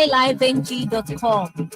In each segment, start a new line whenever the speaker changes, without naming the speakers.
highlifeng.com.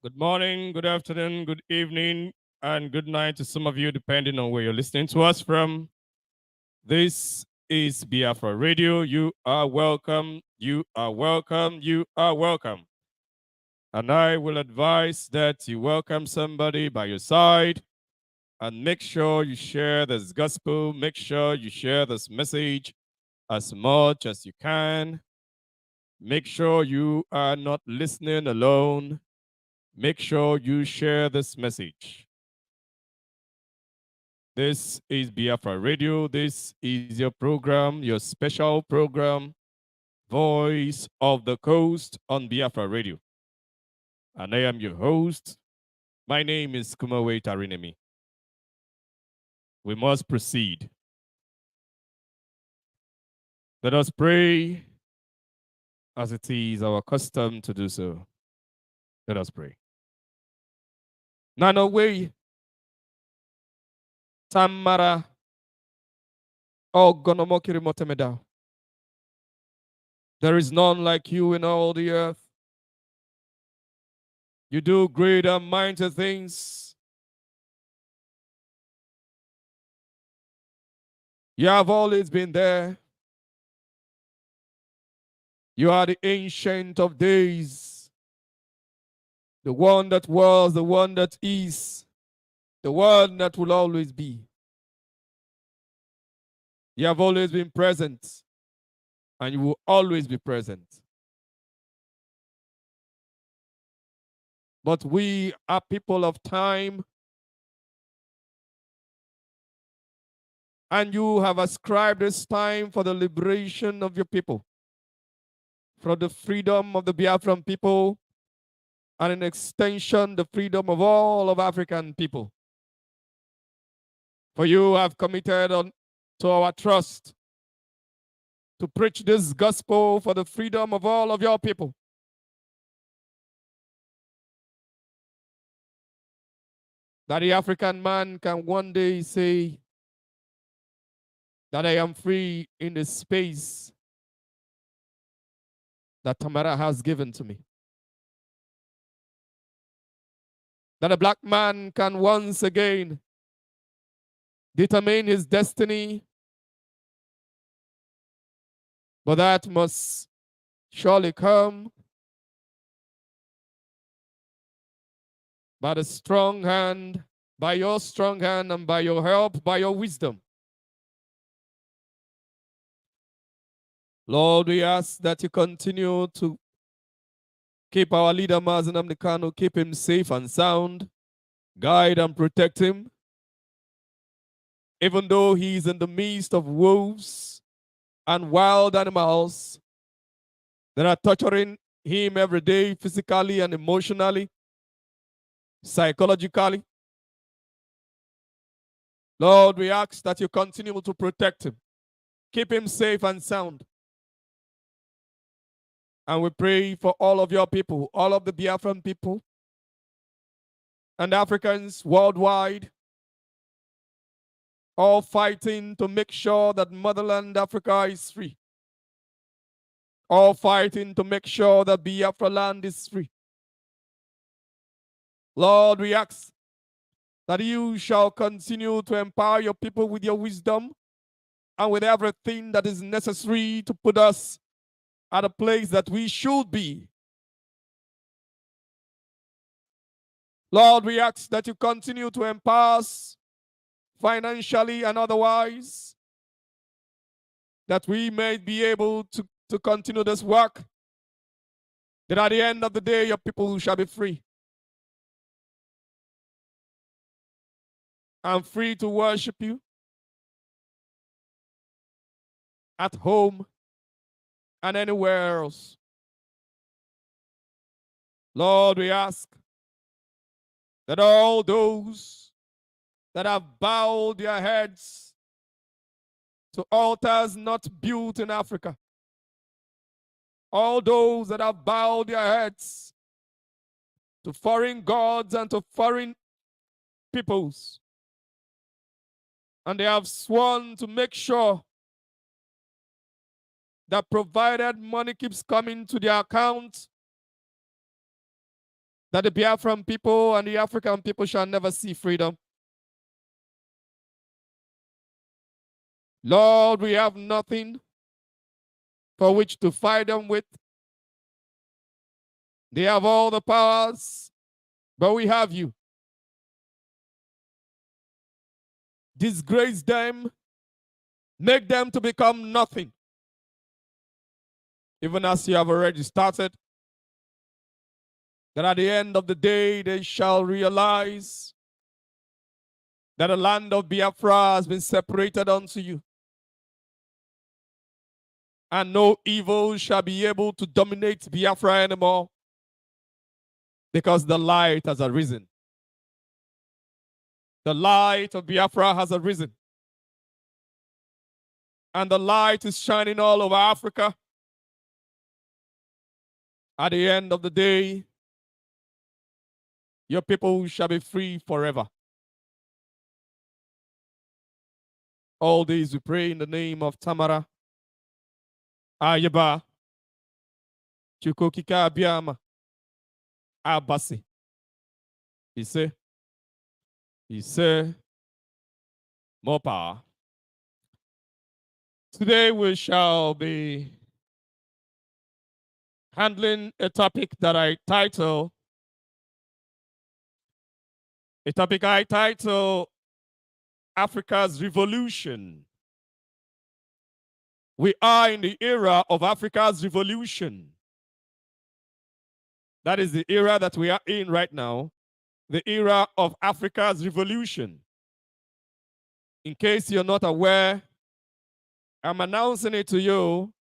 Good morning, good afternoon, good evening, and good night to some of you, depending on where you're listening to us from. This is Biafra Radio. You are welcome. You are welcome. You are welcome. And I will advise that you welcome somebody by your side and make sure you share this gospel. Make sure you share this message as much as you can. Make sure you are not listening alone. Make sure you share this message. This is Biafra Radio. This is your program, your special program, Voice of the Coast on Biafra Radio. And I am your host. My name is Kimiowei TARI NEMI. We must proceed. Let us pray as it is our custom to do so. Let us pray. Nano way Tamara Ogonomokiri Motemeda. There is none like you in all the earth. You do great and mighty things. You have always been there. You are the ancient of days, the one that was, the one that is, the one that will always be. You have always been present, and you will always be present. But we are people of time, and you have ascribed this time for the liberation of your people, for the freedom of the Biafran people, and in extension, the freedom of all of African people. For you have committed to our trust to preach this gospel for the freedom of all of your people. That the African man can one day say that I am free in the space that Tamara has given to me. That a black man can once again determine his destiny, but that must surely come by the strong hand, by your strong hand, and by your help, by your wisdom. Lord, we ask that you continue to keep our leader, Mazi Namdekano, keep him safe and sound, guide and protect him. Even though he is in the midst of wolves and wild animals that are torturing him every day, physically and emotionally, psychologically. Lord, we ask that you continue to protect him, keep him safe and sound. And we pray for all of your people, all of the Biafran people and Africans worldwide, all fighting to make sure that motherland Africa is free. All fighting to make sure that Biafra land is free. Lord, we ask that you shall continue to empower your people with your wisdom and with everything that is necessary to put us at a place that we should be. Lord, we ask that you continue to empower us financially and otherwise, that we may be able to continue this work, that at the end of the day, your people shall be free. And free to worship you at home and anywhere else. Lord, we ask that all those that have bowed their heads to altars not built in Africa, all those that have bowed their heads to foreign gods and to foreign peoples, and they have sworn to make sure that provided money keeps coming to their account, that the Biafran people and the African people shall never see freedom. Lord, we have nothing for which to fight them with. They have all the powers, but we have you. Disgrace them, make them to become nothing. Even as you have already started, that at the end of the day they shall realize that the land of Biafra has been separated unto you, and no evil shall be able to dominate Biafra anymore, because the light has arisen. The light of Biafra has arisen. And the light is shining all over Africa. At the end of the day, your people shall be free forever. All these we pray in the name of Tamara, Ayaba, Chukokika Abiyama, Abasi. He said, more power. Today we shall be handling a topic that I title Africa's Revolution. We are in the era of Africa's revolution. That is the era that we are in right now, the era of Africa's revolution. In case you're not aware, I'm announcing it to you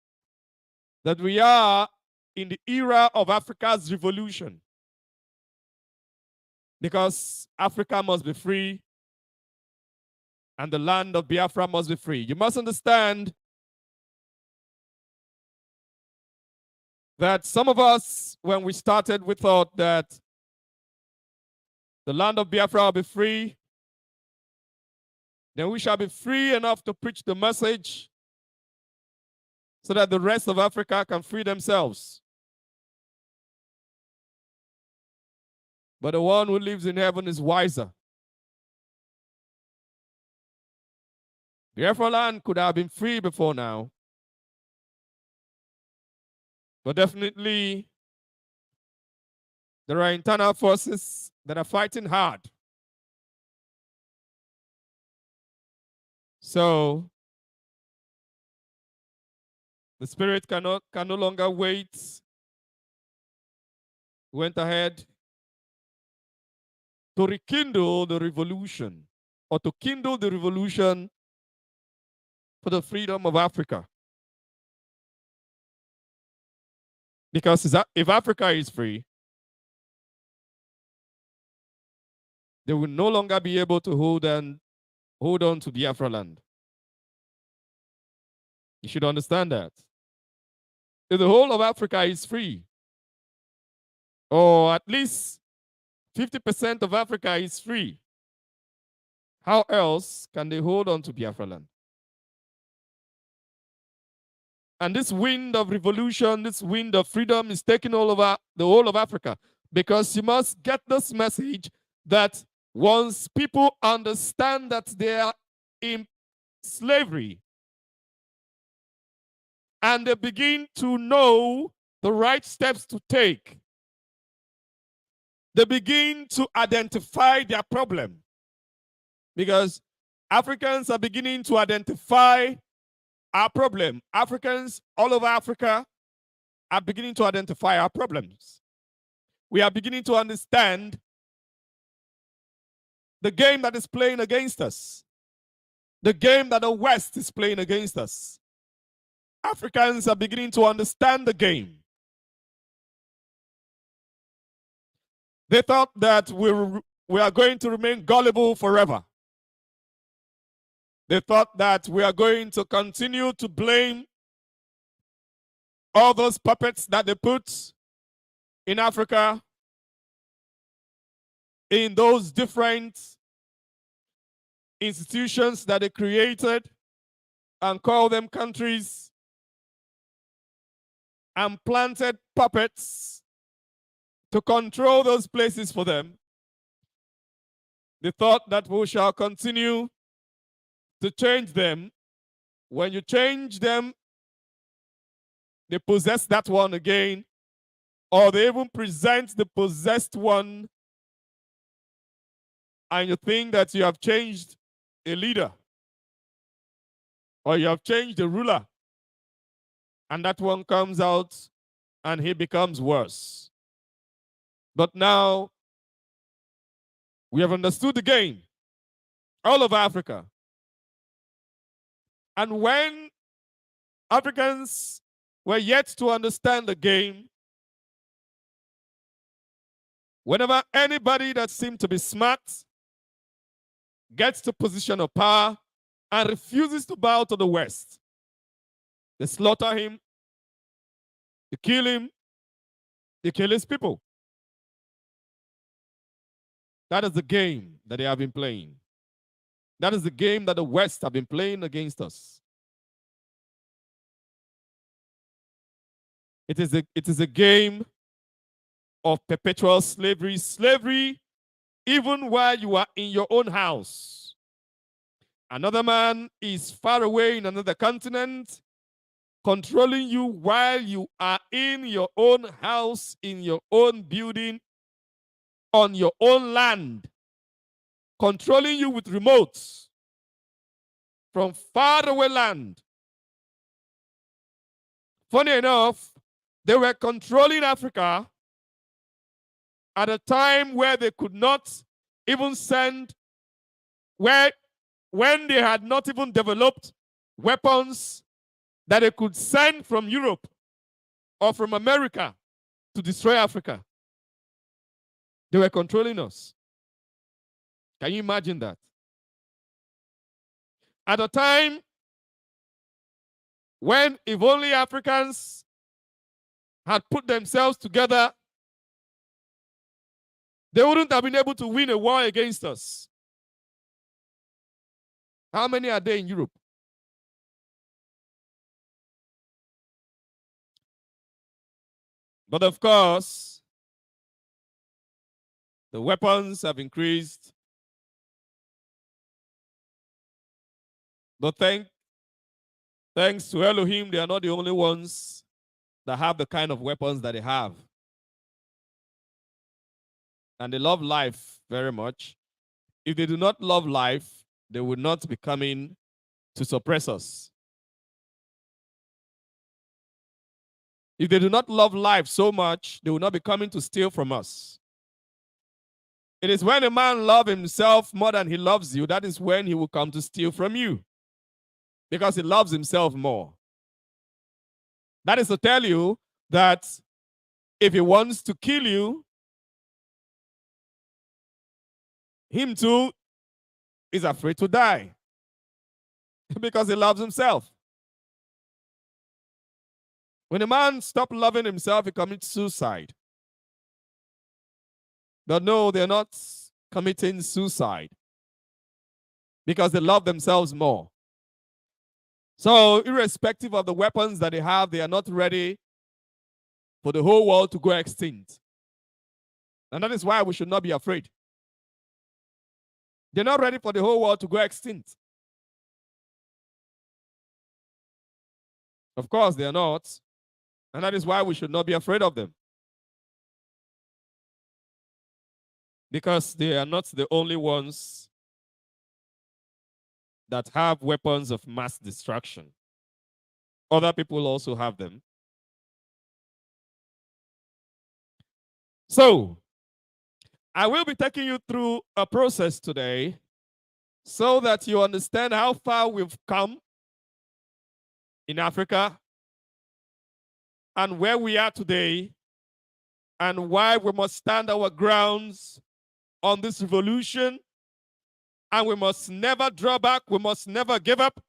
that we are in the era of Africa's revolution, because Africa must be free and the land of Biafra must be free. You must understand that some of us, when we started, we thought that the land of Biafra will be free, then we shall be free enough to preach the message so that the rest of Africa can free themselves. But the one who lives in heaven is wiser. Biafra land could have been free before now, but definitely there are internal forces that are fighting hard. So the spirit can no longer wait. Went ahead to rekindle the revolution, or to kindle the revolution for the freedom of Africa. Because if Africa is free, they will no longer be able to hold on to Biafra land. You should understand that. If the whole of Africa is free, or at least 50% of Africa is free, how else can they hold on to Biafra land? And this wind of revolution, this wind of freedom is taking all over the whole of Africa, because you must get this message that once people understand that they are in slavery and they begin to know the right steps to take, they begin to identify their problem, because Africans are beginning to identify our problem. Africans all over Africa are beginning to identify our problems. We are beginning to understand the game that is playing against us, the game that the West is playing against us. Africans are beginning to understand the game. They thought that we are going to remain gullible forever. They thought that we are going to continue to blame all those puppets that they put in Africa, in those different institutions that they created and call them countries, and planted puppets to control those places for them. They thought that we shall continue to change them. When you change them, they possess that one again, or they even present the possessed one, and you think that you have changed a leader, or you have changed the ruler, and that one comes out and he becomes worse. But now we have understood the game, all of Africa. And when Africans were yet to understand the game, whenever anybody that seemed to be smart gets to position of power and refuses to bow to the West, they slaughter him, they kill him, they kill his people. That is the game that they have been playing. That is the game that the West have been playing against us. It is a game of perpetual slavery. Slavery, even while you are in your own house. Another man is far away in another continent, controlling you while you are in your own house, in your own building, on your own land, controlling you with remotes from far away land. Funny enough, they were controlling Africa at a time where they could not even send, when they had not even developed weapons that they could send from Europe or from America to destroy Africa. They were controlling us. Can you imagine that? At a time when if only Africans had put themselves together, they wouldn't have been able to win a war against us. How many are there in Europe? But of course, the weapons have increased. But thanks to Elohim, they are not the only ones that have the kind of weapons that they have. And they love life very much. If they do not love life, they would not be coming to suppress us. If they do not love life so much, they will not be coming to steal from us. It is when a man loves himself more than he loves you, that is when he will come to steal from you. Because he loves himself more. That is to tell you that if he wants to kill you, him too is afraid to die. Because he loves himself. When a man stops loving himself, he commits suicide. But no, they're not committing suicide because they love themselves more. So irrespective of the weapons that they have, they are not ready for the whole world to go extinct. And that is why we should not be afraid. They're not ready for the whole world to go extinct. Of course, they are not. And that is why we should not be afraid of them. Because they are not the only ones that have weapons of mass destruction. Other people also have them. So, I will be taking you through a process today so that you understand how far we've come in Africa and where we are today and why we must stand our grounds on this revolution, and we must never draw back, we must never give up,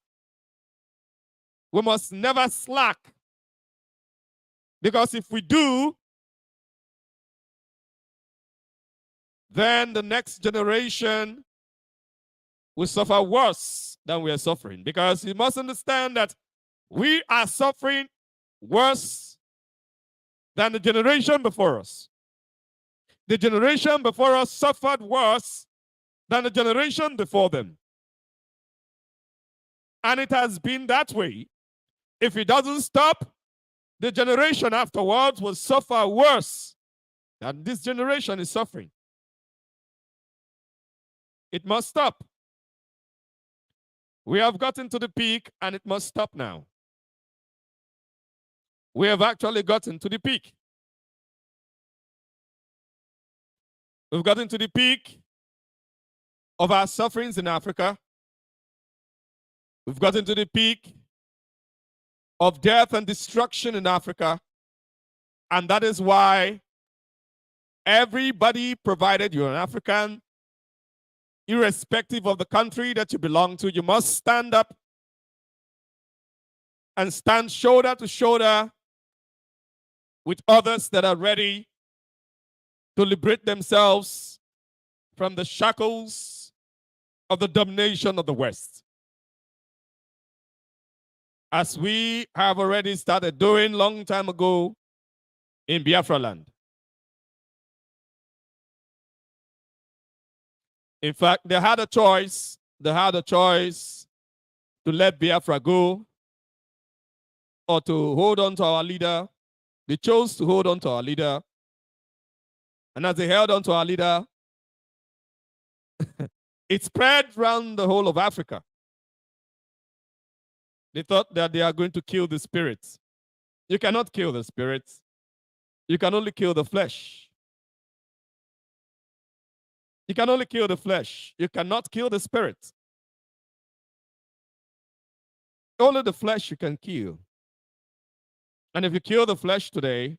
we must never slack. Because if we do, then the next generation will suffer worse than we are suffering. Because you must understand that we are suffering worse than the generation before us. The generation before us suffered worse than the generation before them. And it has been that way. If it doesn't stop, the generation afterwards will suffer worse than this generation is suffering. It must stop. We have gotten to the peak and it must stop now. We have actually gotten to the peak. We've gotten to the peak of our sufferings in Africa. We've gotten to the peak of death and destruction in Africa. And that is why everybody, provided you're an African, irrespective of the country that you belong to, you must stand up and stand shoulder to shoulder with others that are ready to liberate themselves from the shackles of the domination of the West. As we have already started doing long time ago in Biafra land. In fact, they had a choice. They had a choice to let Biafra go or to hold on to our leader. They chose to hold on to our leader. And as they held on to our leader, it spread around the whole of Africa. They thought that they are going to kill the spirits. You cannot kill the spirits. You can only kill the flesh. You can only kill the flesh. You cannot kill the spirit. Only the flesh you can kill. And if you kill the flesh today,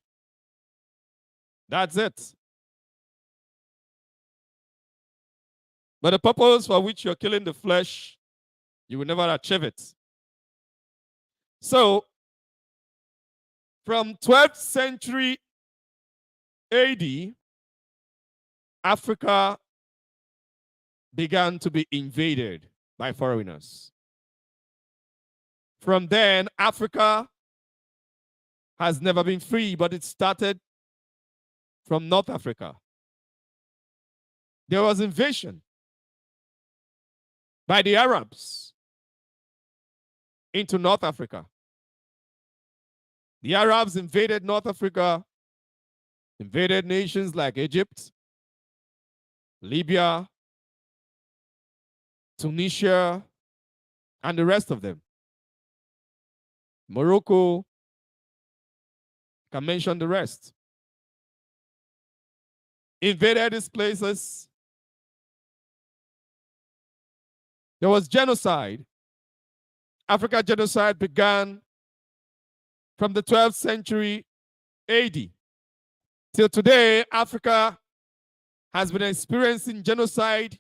that's it. But the purpose for which you're killing the flesh, you will never achieve it. So, from 12th century AD, Africa began to be invaded by foreigners. From then, Africa has never been free, but it started from North Africa. There was invasion by the Arabs into North Africa. The Arabs invaded North Africa, invaded nations like Egypt, Libya, Tunisia, and the rest of them. Morocco, can mention the rest. Invaded these places. There was genocide. Africa genocide began from the 12th century AD. Till today, Africa has been experiencing genocide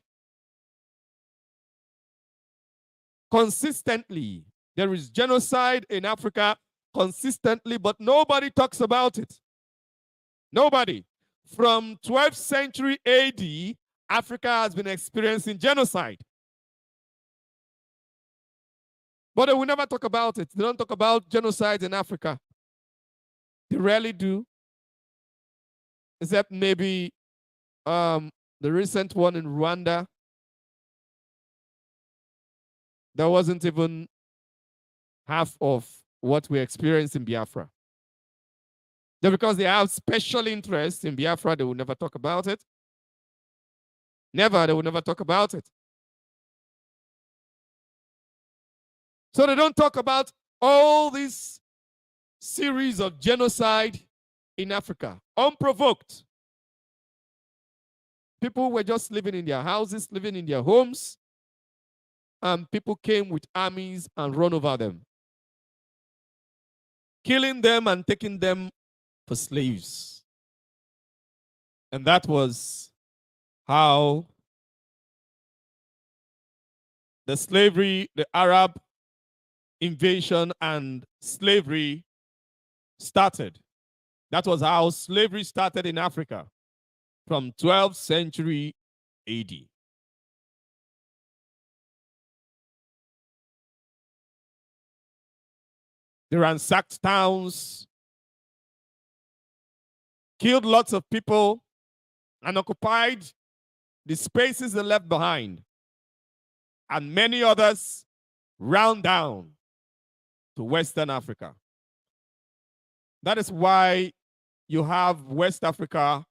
consistently. There is genocide in Africa consistently, but nobody talks about it. Nobody. From 12th century AD, Africa has been experiencing genocide. But they will never talk about it. They don't talk about genocide in Africa. They rarely do. Except maybe the recent one in Rwanda. That wasn't even half of what we experienced in Biafra. Then because they have special interest in Biafra, they will never talk about it. Never, they will never talk about it. So they don't talk about all this series of genocide in Africa, unprovoked. People were just living in their houses, living in their homes, and people came with armies and run over them, killing them and taking them for slaves. And that was how the slavery, the Arab invasion and slavery started. That was how slavery started in Africa from 12th century AD. They ransacked towns, killed lots of people, and occupied the spaces they left behind. And many others ran down to Western Africa. That is why you have West Africa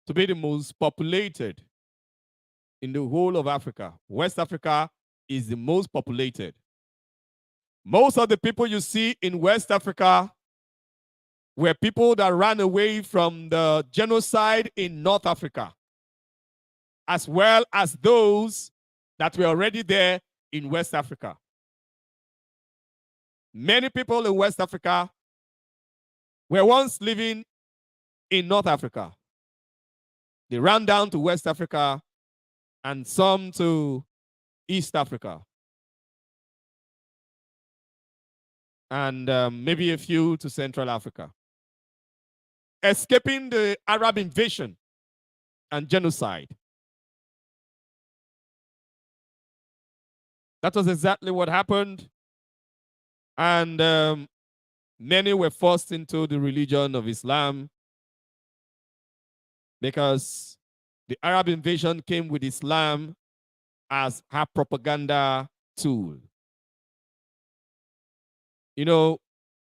to be the most populated in the whole of Africa. West Africa is the most populated. Most of the people you see in West Africa were people that ran away from the genocide in North Africa, as well as those that were already there in West Africa. Many people in West Africa were once living in North Africa. They ran down to West Africa and some to East Africa. And maybe a few to Central Africa, escaping the Arab invasion and genocide. That was exactly what happened. And many were forced into the religion of Islam because the Arab invasion came with Islam as her propaganda tool. You know,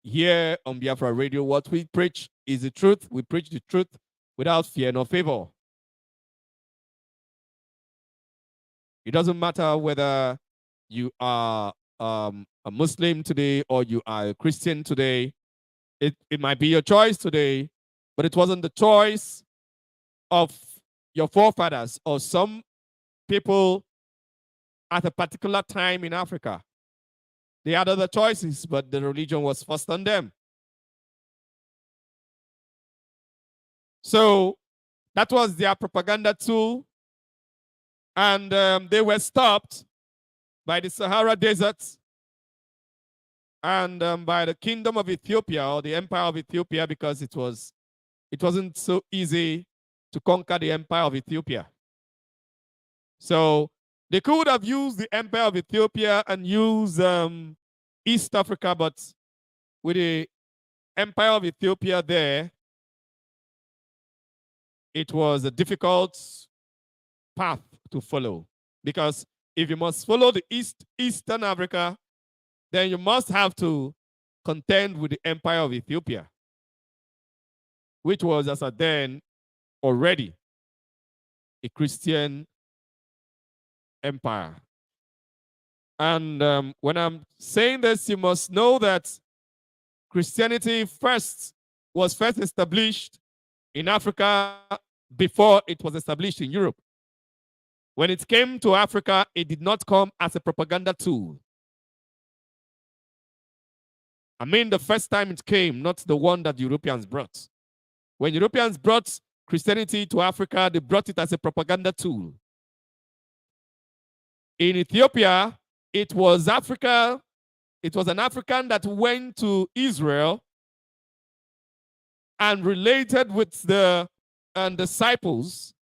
here on Biafra Radio, what we preach is the truth. We preach the truth without fear nor favor. It doesn't matter whether you are a Muslim today or you are a Christian today. It might be your choice today, but it wasn't the choice of your forefathers or some people at a particular time in Africa. They had other choices, but the religion was forced on them. So that was their propaganda tool. And they were stopped by the Sahara Desert and by the Kingdom of Ethiopia or the Empire of Ethiopia, because it wasn't so easy to conquer the Empire of Ethiopia. So they could have used the Empire of Ethiopia and used East Africa, but with the Empire of Ethiopia there, it was a difficult path to follow, because if you must follow the Eastern Africa, then you must have to contend with the Empire of Ethiopia, which was as at then already a Christian empire. And when I'm saying this, you must know that Christianity was first established in Africa before it was established in Europe. When it came to Africa, it did not come as a propaganda tool. I mean, the first time it came, not the one that Europeans brought. When Europeans brought Christianity to Africa, they brought it as a propaganda tool. In Ethiopia, it was Africa. It was an African that went to Israel and related with the disciples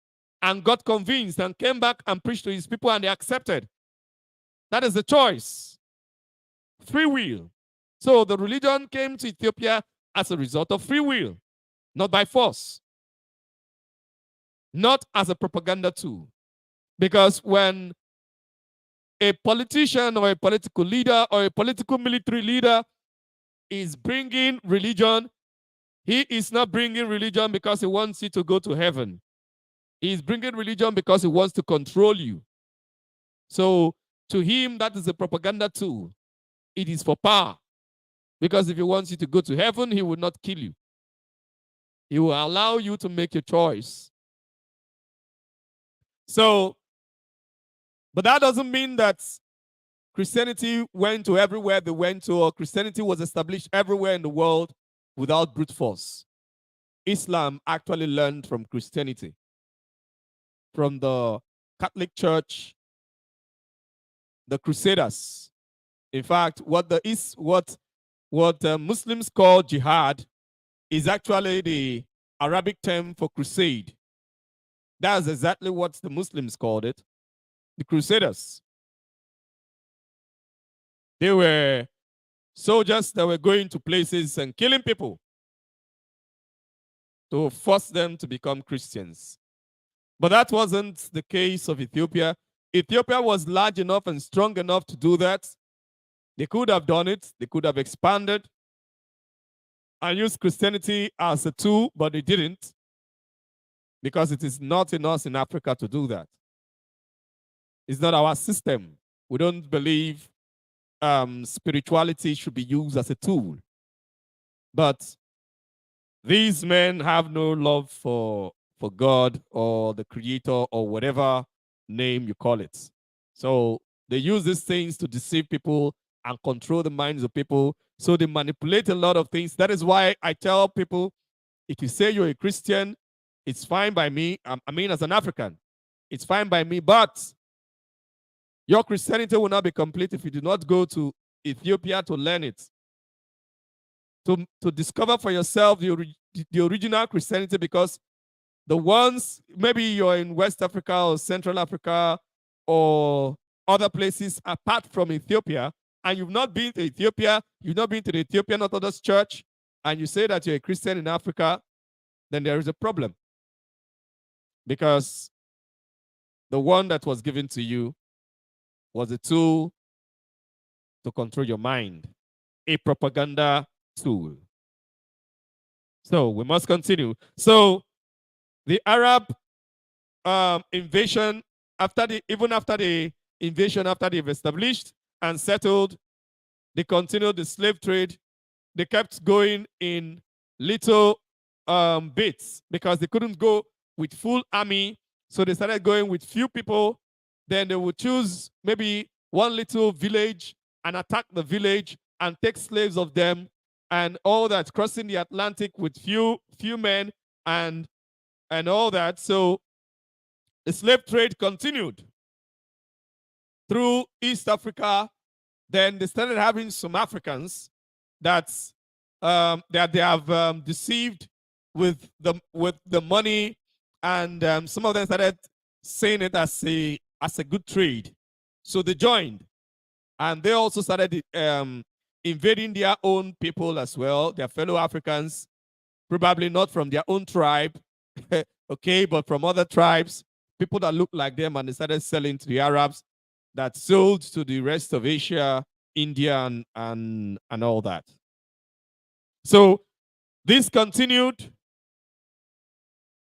and got convinced and came back and preached to his people, and they accepted. That is the choice. Free will. So the religion came to Ethiopia as a result of free will, not by force, not as a propaganda tool. Because when a politician or a political leader or a political military leader is bringing religion, he is not bringing religion because he wants you to go to heaven. He is bringing religion because he wants to control you. So to him, that is a propaganda tool. It is for power. Because if he wants you to go to heaven, he will not kill you. He will allow you to make your choice. So, but that doesn't mean that Christianity went to everywhere they went to, or Christianity was established everywhere in the world without brute force. Islam actually learned from Christianity, from the Catholic Church, the Crusaders. In fact, what Muslims call jihad is actually the Arabic term for crusade. That's exactly what the Muslims called it, the Crusaders. They were soldiers that were going to places and killing people to force them to become Christians. But that wasn't the case of Ethiopia. Ethiopia was large enough and strong enough to do that. They could have done it. They could have expanded and used Christianity as a tool, but they didn't, because it is not in us in Africa to do that. It's not our system. We don't believe spirituality should be used as a tool. But these men have no love for God or the creator or whatever name you call it. So they use these things to deceive people and control the minds of people. So they manipulate a lot of things. That is why I tell people, if you say you're a Christian, it's fine by me. I mean, as an African, it's fine by me. But your Christianity will not be complete if you do not go to Ethiopia to learn it. To discover for yourself the original Christianity, because the ones, maybe you're in West Africa or Central Africa or other places apart from Ethiopia, and you've not been to Ethiopia, you've not been to the Ethiopian Orthodox Church, and you say that you're a Christian in Africa, then there is a problem. Because the one that was given to you was a tool to control your mind, a propaganda tool. So we must continue. So the Arab invasion, even after the invasion, after they've established and settled, they continued the slave trade. They kept going in little bits because they couldn't go with full army. So they started going with few people. Then they would choose maybe one little village and attack the village and take slaves of them and all that, crossing the Atlantic with few men and all that. So the slave trade continued through East Africa. Then they started having some Africans that they have deceived with the money, and some of them started seeing it as a good trade. So they joined, and they also started invading their own people as well, their fellow Africans, probably not from their own tribe, okay, but from other tribes, people that look like them, and they started selling to the Arabs that sold to the rest of Asia, India, and all that. So this continued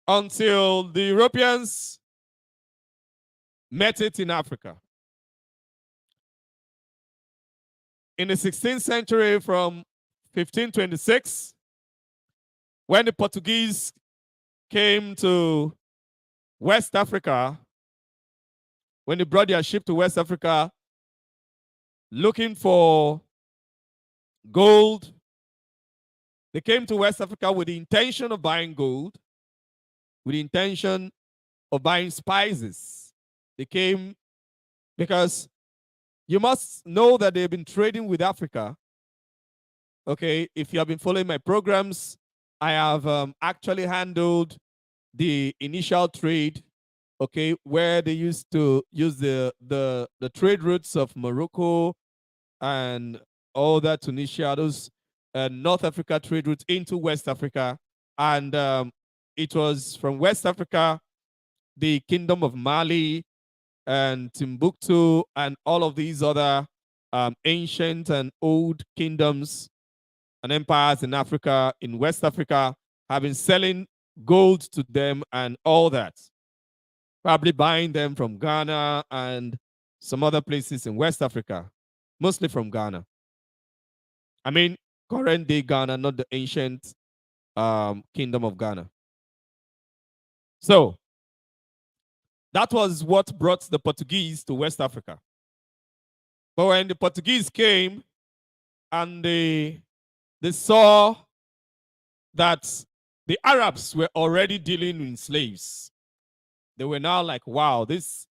until the Europeans met it in Africa. In the 16th century, from 1526, when the Portuguese came to West Africa, when they brought their ship to West Africa looking for gold, they came to West Africa with the intention of buying gold, with the intention of buying spices. They came because you must know that they've been trading with Africa. Okay, if you have been following my programs, I have actually handled the initial trade, okay, where they used to use the trade routes of Morocco and all that, Tunisia, those North Africa trade routes into West Africa. And it was from West Africa, the Kingdom of Mali and Timbuktu and all of these other ancient and old kingdoms and empires in Africa, in West Africa, have been selling gold to them and all that. Probably buying them from Ghana and some other places in West Africa, mostly from Ghana. I mean, current day Ghana, not the ancient kingdom of Ghana. So that was what brought the Portuguese to West Africa. But when the Portuguese came and they saw that the Arabs were already dealing in slaves. They were now like, wow, this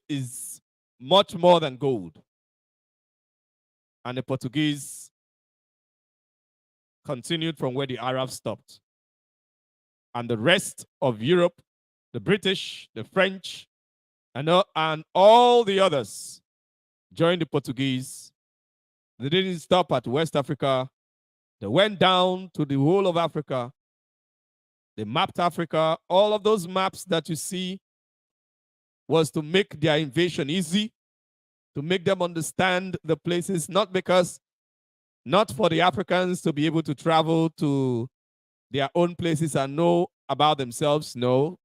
is much more than gold. And the Portuguese continued from where the Arabs stopped. And the rest of Europe, the British, the French, and all the others joined the Portuguese. They didn't stop at West Africa. They went down to the whole of Africa. They mapped Africa. All of those maps that you see was to make their invasion easy, to make them understand the places, not for the Africans to be able to travel to their own places and know about themselves. No.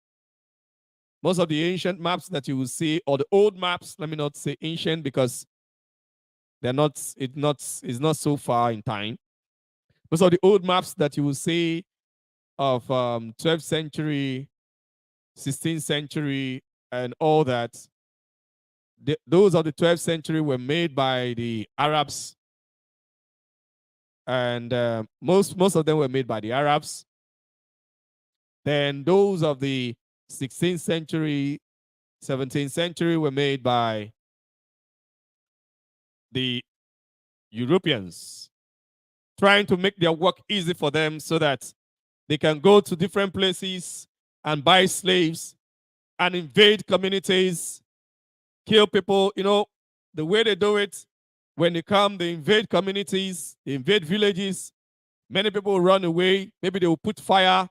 Most of the ancient maps that you will see, or the old maps, let me not say ancient because it's not so far in time. Most of the old maps that you will see of 12th century, 16th century, and all that, those of the 12th century were made by the Arabs, and most of them were made by the Arabs. Then those of the 16th century, 17th century were made by the Europeans, trying to make their work easy for them so that they can go to different places and buy slaves and invade communities, kill people. You know, the way they do it, when they come, they invade communities, they invade villages. Many people run away. Maybe they will put fire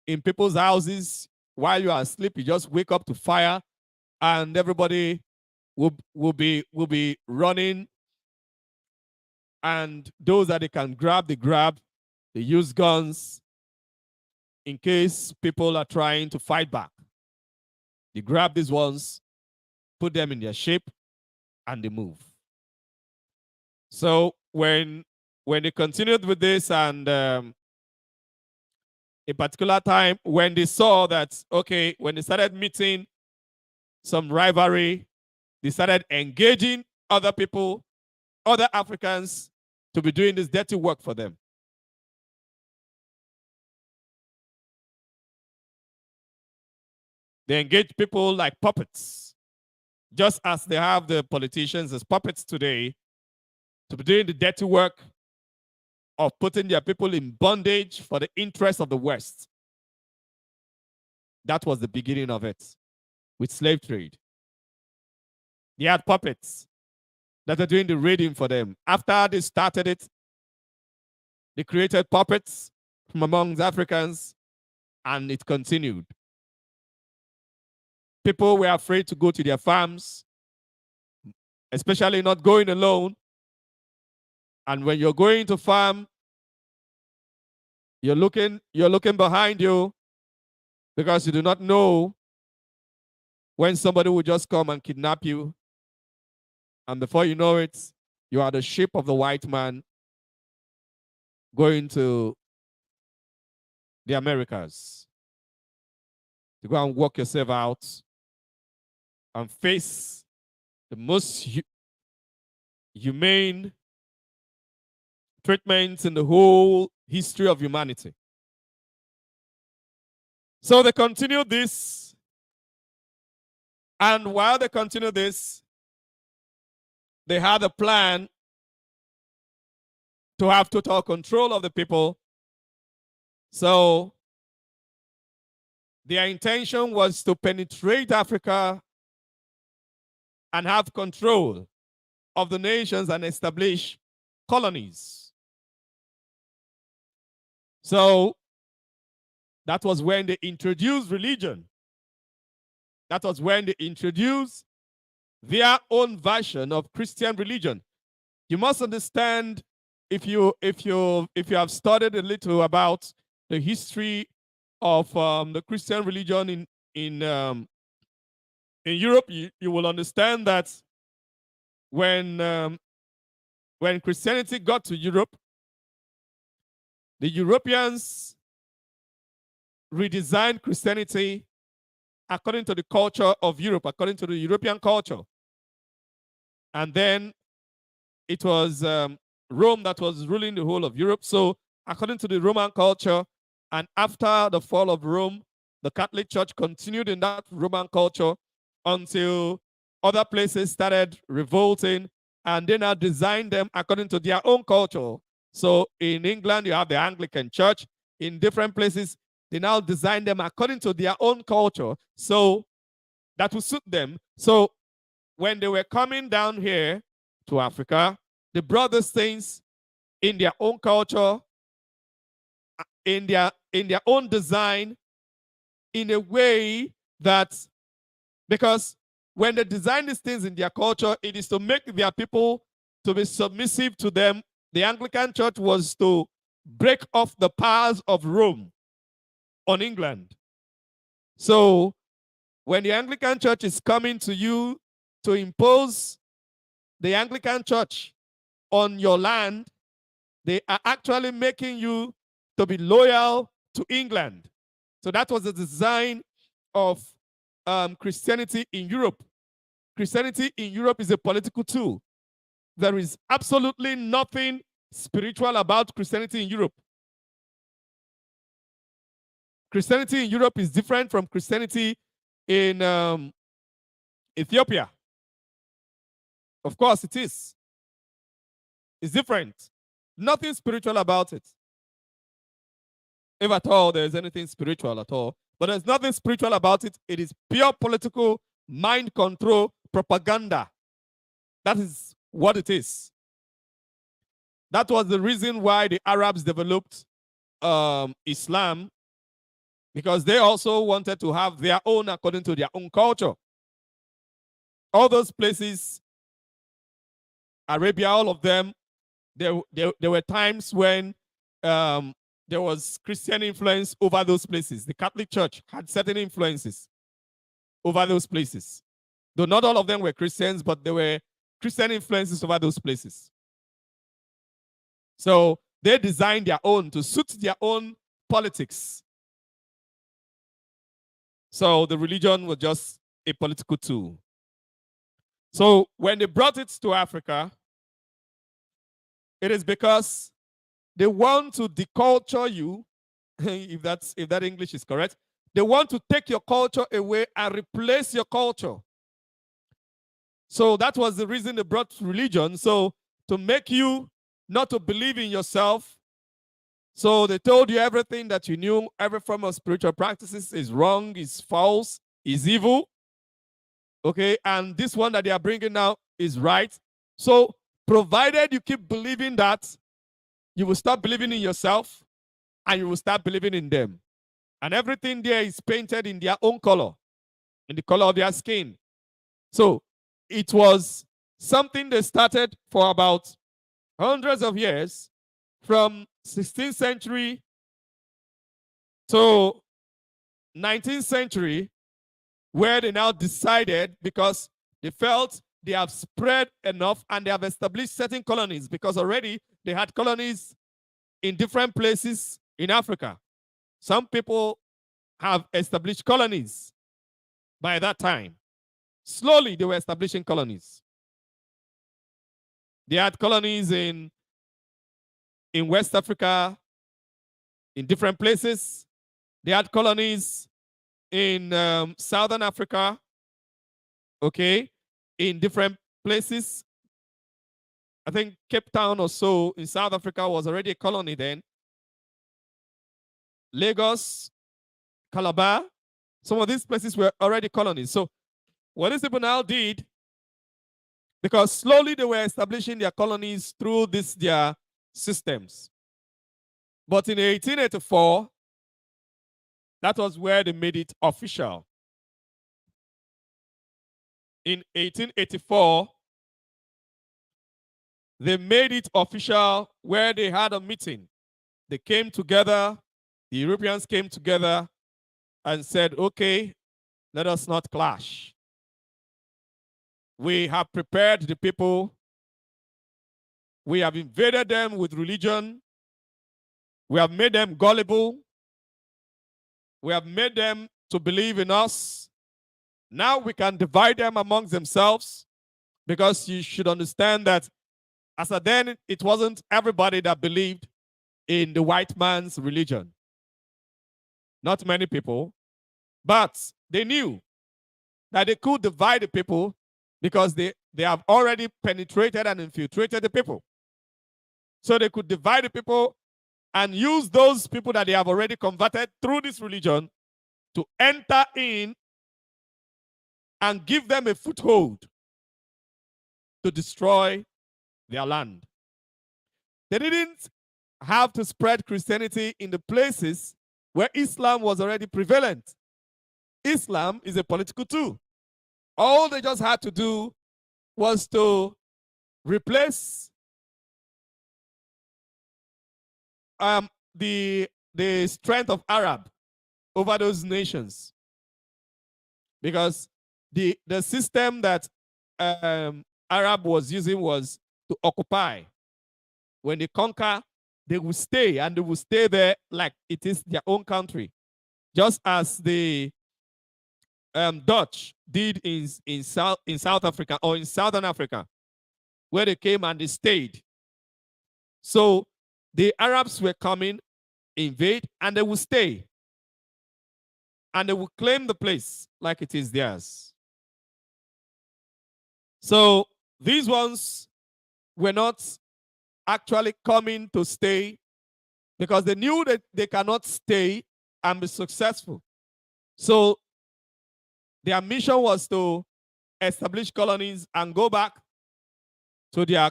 in people's houses while you are asleep. You just wake up to fire, and everybody will be running. And those that they can grab, they grab. They use guns in case people are trying to fight back. They grab these ones, put them in their shape, and they move. So when they continued with this, and a particular time when they saw that, okay, when they started meeting some rivalry, they started engaging other people, other Africans, to be doing this dirty work for them. They engage people like puppets, just as they have the politicians as puppets today, to be doing the dirty work of putting their people in bondage for the interest of the West. That was the beginning of it with slave trade. They had puppets that are doing the raiding for them. After they started it, they created puppets from among Africans, and it continued. People were afraid to go to their farms, especially not going alone. And when you're going to farm, you're looking behind you because you do not know when somebody will just come and kidnap you. And before you know it, you are the sheep of the white man going to the Americas to go and work yourself out and face the most humane treatments in the whole history of humanity. So they continued this, and while they continued this, they had a plan to have total control of the people. So their intention was to penetrate Africa and have control of the nations and establish colonies. So that was when they introduced religion. That was when they introduced their own version of Christian religion. You must understand, if you have studied a little about the history of the Christian religion in Europe, you will understand that when Christianity got to Europe, the Europeans redesigned Christianity according to the culture of Europe, according to the European culture. And then it was Rome that was ruling the whole of Europe. So according to the Roman culture, And after the fall of Rome, the Catholic Church continued in that Roman culture until other places started revolting, and they now designed them according to their own culture. So in England, you have the Anglican Church. In different places, they now design them according to their own culture, so that will suit them. So when they were coming down here to Africa, they brought these things in their own culture, in their own design, in a way that, because when they design these things in their culture, it is to make their people to be submissive to them. The Anglican Church was to break off the powers of Rome on England. So when the Anglican Church is coming to you to impose the Anglican Church on your land, they are actually making you to be loyal to England. So that was the design of Christianity in Europe. Christianity in Europe is a political tool. There is absolutely nothing spiritual about Christianity in Europe. Christianity in Europe is different from Christianity in Ethiopia. Of course it is. It's different. Nothing spiritual about it. If at all there's anything spiritual at all. But there's nothing spiritual about it. It is pure political, mind control, propaganda. That is what it is. That was the reason why the Arabs developed Islam, because they also wanted to have their own according to their own culture. All those places, Arabia, all of them, there were times when there was Christian influence over those places. The Catholic Church had certain influences over those places. Though not all of them were Christians, but there were Christian influences over those places. So they designed their own to suit their own politics. So the religion was just a political tool. So when they brought it to Africa, it is because they want to deculture you, if that English is correct. They want to take your culture away and replace your culture. So that was the reason they brought religion. So to make you not to believe in yourself. So they told you everything that you knew, every form of spiritual practices is wrong, is false, is evil. Okay, and this one that they are bringing now is right. So provided you keep believing that, you will stop believing in yourself and you will start believing in them. And everything there is painted in their own color, in the color of their skin. So it was something they started for about hundreds of years, from 16th century to 19th century, where they now decided, because they felt they have spread enough and they have established certain colonies, because already they had colonies in different places in Africa. Some people have established colonies by that time. Slowly they were establishing colonies. They had colonies in West Africa, in different places. They had colonies in Southern Africa, okay, in different places. I think Cape Town or so in South Africa was already a colony then. Lagos, Calabar, some of these places were already colonies. So what these people now did, because slowly they were establishing their colonies through their systems. But in 1884, that was where they made it official. In 1884, they made it official, where they had a meeting. They came together, the Europeans came together and said, okay, let us not clash. We have prepared the people. We have invaded them with religion. We have made them gullible. We have made them to believe in us. Now we can divide them amongst themselves, because you should understand that as of then, it wasn't everybody that believed in the white man's religion. not many people, but they knew that they could divide the people because they have already penetrated and infiltrated the people. So they could divide the people and use those people that they have already converted through this religion to enter in and give them a foothold to destroy their land. They didn't have to spread Christianity in the places where Islam was already prevalent. Islam is a political tool. All they just had to do was to replace the strength of Arab over those nations, because the system that Arab was using was to occupy. When they conquer, they will stay, and they will stay there like it is their own country, just as the Dutch did in South Africa or in Southern Africa, where they came and they stayed. So the Arabs were coming, invade, and they will stay. And they will claim the place like it is theirs. So these ones were not actually coming to stay because they knew that they cannot stay and be successful. So their mission was to establish colonies and go back to their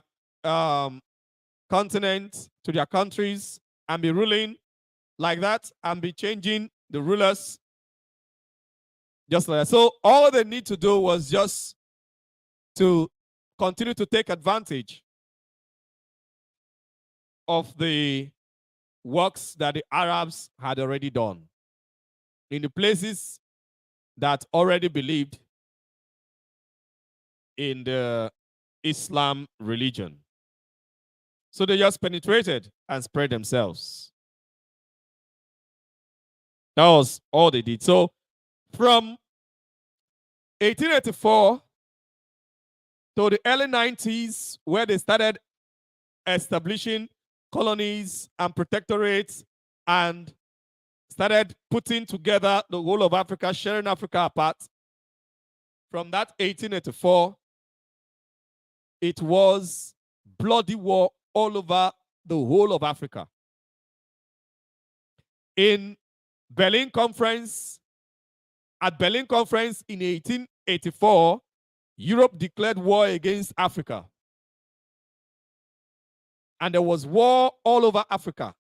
continent, to their countries, and be ruling like that and be changing the rulers just like that. So all they need to do was just to continue to take advantage of the works that the Arabs had already done in the places that already believed in the Islam religion. So they just penetrated and spread themselves. That was all they did. So from 1884 to the early 90s, where they started establishing colonies and protectorates and started putting together the whole of Africa, sharing Africa apart. From that 1884, it was bloody war all over the whole of Africa. In Berlin Conference, at Berlin Conference in 1884, Europe declared war against Africa. And there was war all over Africa.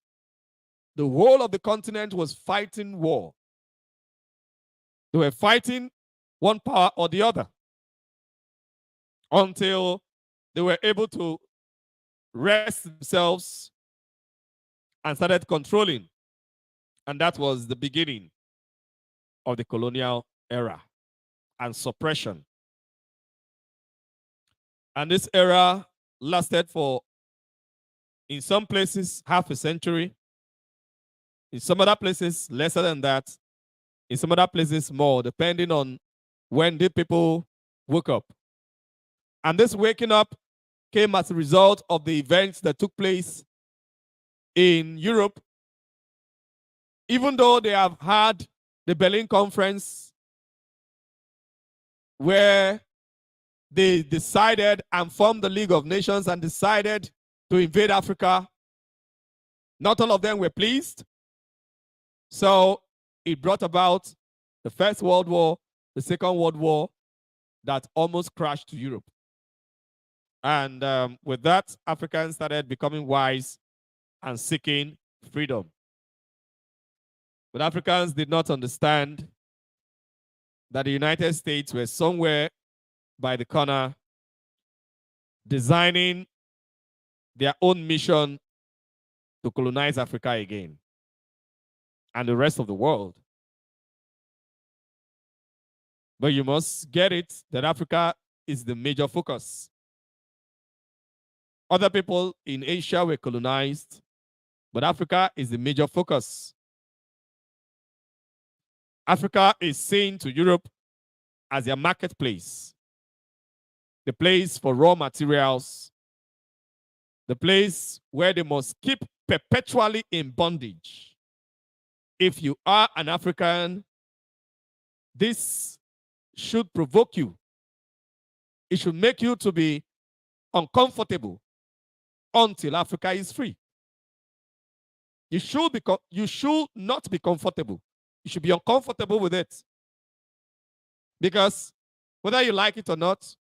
The whole of the continent was fighting war. They were fighting one power or the other until they were able to rest themselves and started controlling. And that was the beginning of the colonial era and suppression. And this era lasted for, in some places, half a century. In some other places, lesser than that. In some other places, more, depending on when the people woke up. And this waking up came as a result of the events that took place in Europe. Even though they have had the Berlin Conference, where they decided and formed the League of Nations and decided to invade Africa, not all of them were pleased. So it brought about the First World War, the Second World War, that almost crashed Europe. And with that, Africans started becoming wise and seeking freedom. But Africans did not understand that the United States were somewhere by the corner designing their own mission to colonize Africa again and the rest of the world. But you must get it that Africa is the major focus. Other people in Asia were colonized, but Africa is the major focus. Africa is seen to Europe as their marketplace, the place for raw materials, the place where they must keep perpetually in bondage. if you are an African, this should provoke you. It should make you to be uncomfortable until Africa is free. You should not be comfortable. You should be uncomfortable with it. Because whether you like it or not,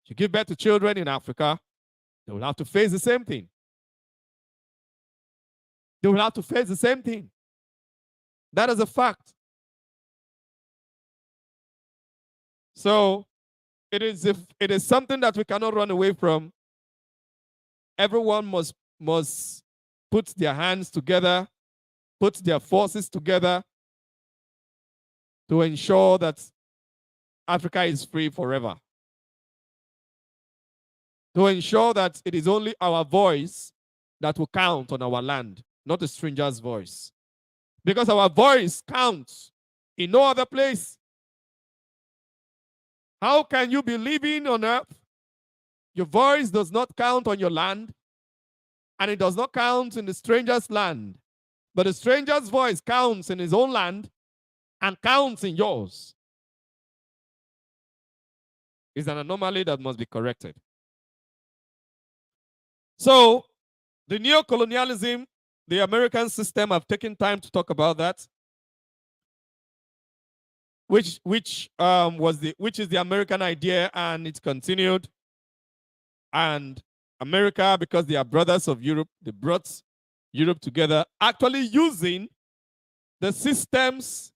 you give birth to children in Africa, they will have to face the same thing. They will have to face the same thing. That is a fact. So it is something that we cannot run away from. Everyone must put their hands together, put their forces together to ensure that Africa is free forever. To ensure that it is only our voice that will count on our land, not a stranger's voice. Because our voice counts in no other place. How can you be living on earth? Your voice does not count on your land, and it does not count in the stranger's land. But the stranger's voice counts in his own land and counts in yours. It's an anomaly that must be corrected. So, the neo-colonialism, the American system, I've taken time to talk about that, which is the American idea, and it's continued. And America, because they are brothers of Europe, they brought Europe together, actually using the systems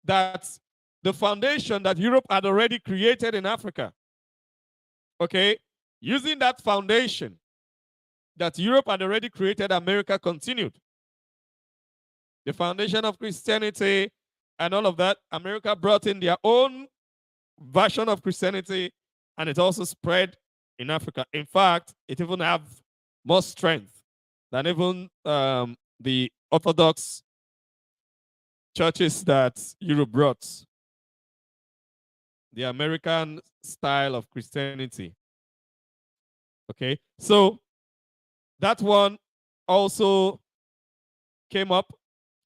that the foundation that Europe had already created in Africa. Okay? Using that foundation that Europe had already created, America continued. The foundation of Christianity and all of that, America brought in their own version of Christianity, and it also spread in Africa. In fact, it even have more strength than even the Orthodox churches that Europe brought. The American style of Christianity. Okay, so that one also came up.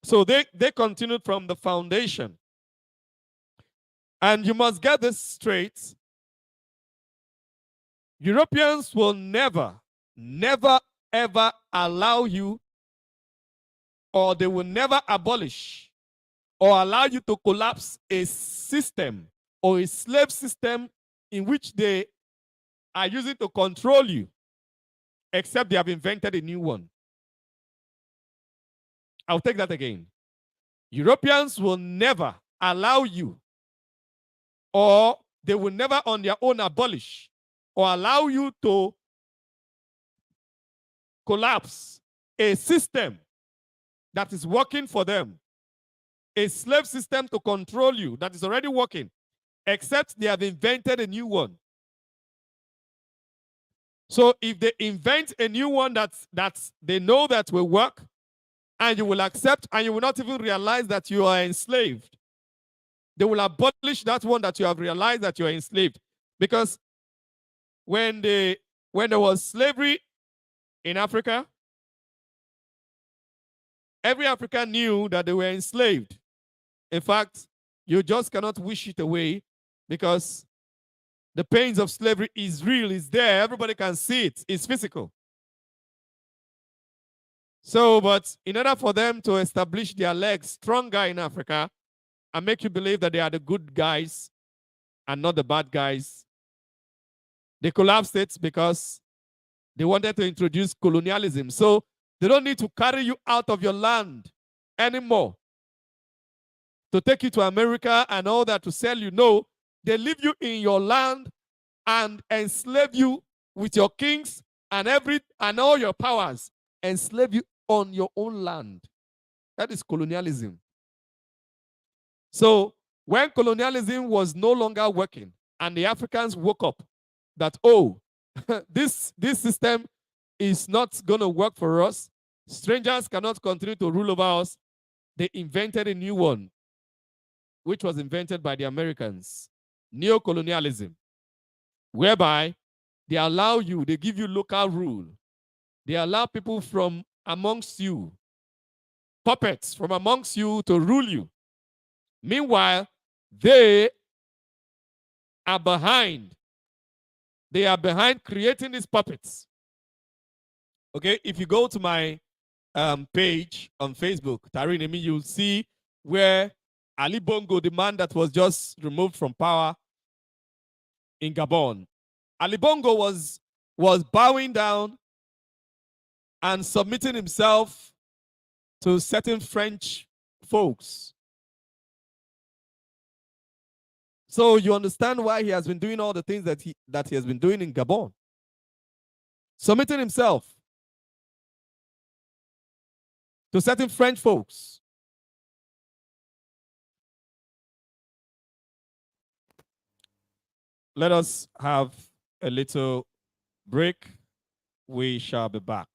So they continued from the foundation. And you must get this straight. Europeans will never, ever allow you, or they will never abolish or allow you to collapse a system or a slave system in which they are using to control you, except they have invented a new one. I'll take that again. Europeans will never allow you, or they will never on their own abolish or allow you to collapse a system that is working for them, a slave system to control you that is already working, except they have invented a new one. So if they invent a new one that they know that will work, and you will accept, and you will not even realize that you are enslaved, they will abolish that one that you have realized that you are enslaved. Because when there was slavery in Africa, every African knew that they were enslaved. In fact, you just cannot wish it away, because the pains of slavery is real, it's there, everybody can see it, it's physical. So, but in order for them to establish their legs stronger in Africa and make you believe that they are the good guys and not the bad guys, they collapsed it because they wanted to introduce colonialism. So they don't need to carry you out of your land anymore to take you to America and all that to sell you. No, they leave you in your land and enslave you with your kings and all your powers, enslave you on your own land. That is colonialism. So when colonialism was no longer working and the Africans woke up that, oh, this system is not going to work for us, strangers cannot continue to rule over us, they invented a new one, which was invented by the Americans, neo-colonialism, whereby they allow you, they give you local rule. They allow people from amongst you, puppets from amongst you to rule you. Meanwhile, they are behind. They are behind creating these puppets. Okay, if you go to my page on Facebook, TARI NEMI, you'll see where Ali Bongo, the man that was just removed from power in Gabon, Ali Bongo was bowing down and submitting himself to certain French folks. So you understand why he has been doing all the things that he has been doing in Gabon. Submitting himself to certain French folks. Let us have a little break. We shall be back.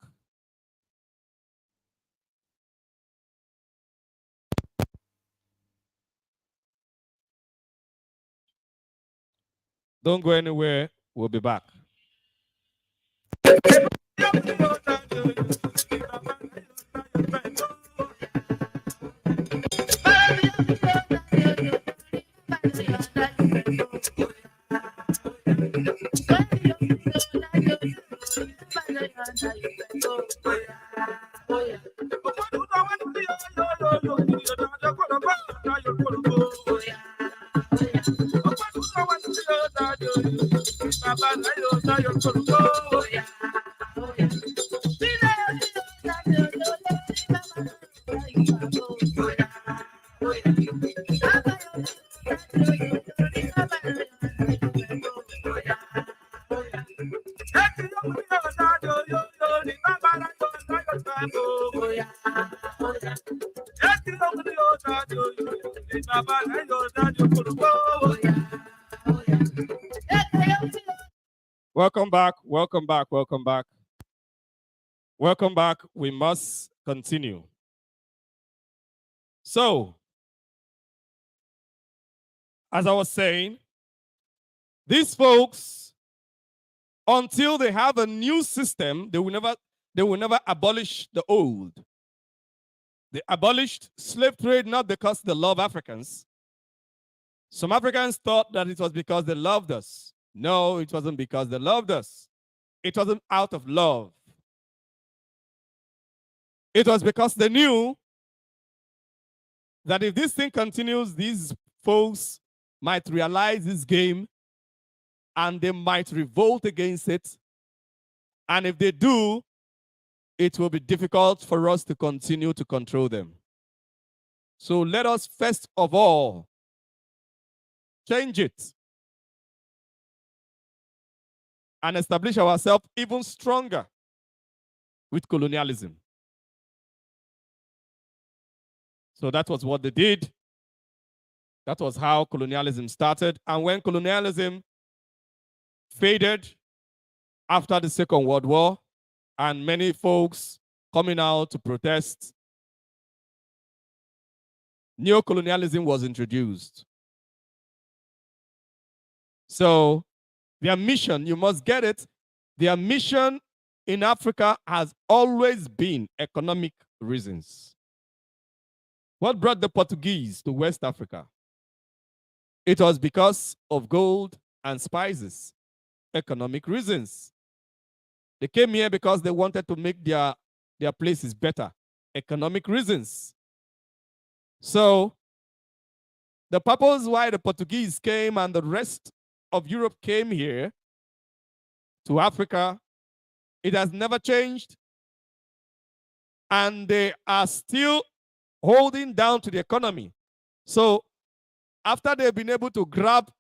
Don't go anywhere. We'll be back. Welcome back, welcome back, welcome back. Welcome back. We must continue. So, as I was saying, these folks, until they have a new system, they will never abolish the old. They abolished slave trade not because they love Africans. Some Africans thought that it was because they loved us. No, it wasn't because they loved us. It wasn't out of love. It was because they knew that if this thing continues, these folks might realize this game and they might revolt against it. And if they do, it will be difficult for us to continue to control them. So let us first of all change it and establish ourselves even stronger with colonialism. So that was what they did. That was how colonialism started. And when colonialism faded after the Second World War, and many folks coming out to protest, neocolonialism was introduced. So their mission, you must get it, their mission in Africa has always been economic reasons. What brought the Portuguese to West Africa? It was because of gold and spices, economic reasons. They came here because they wanted to make their places better, economic reasons. So the purpose why the Portuguese came and the rest of Europe came here to Africa, it has never changed. And they are still holding down to the economy. So after they've been able to grab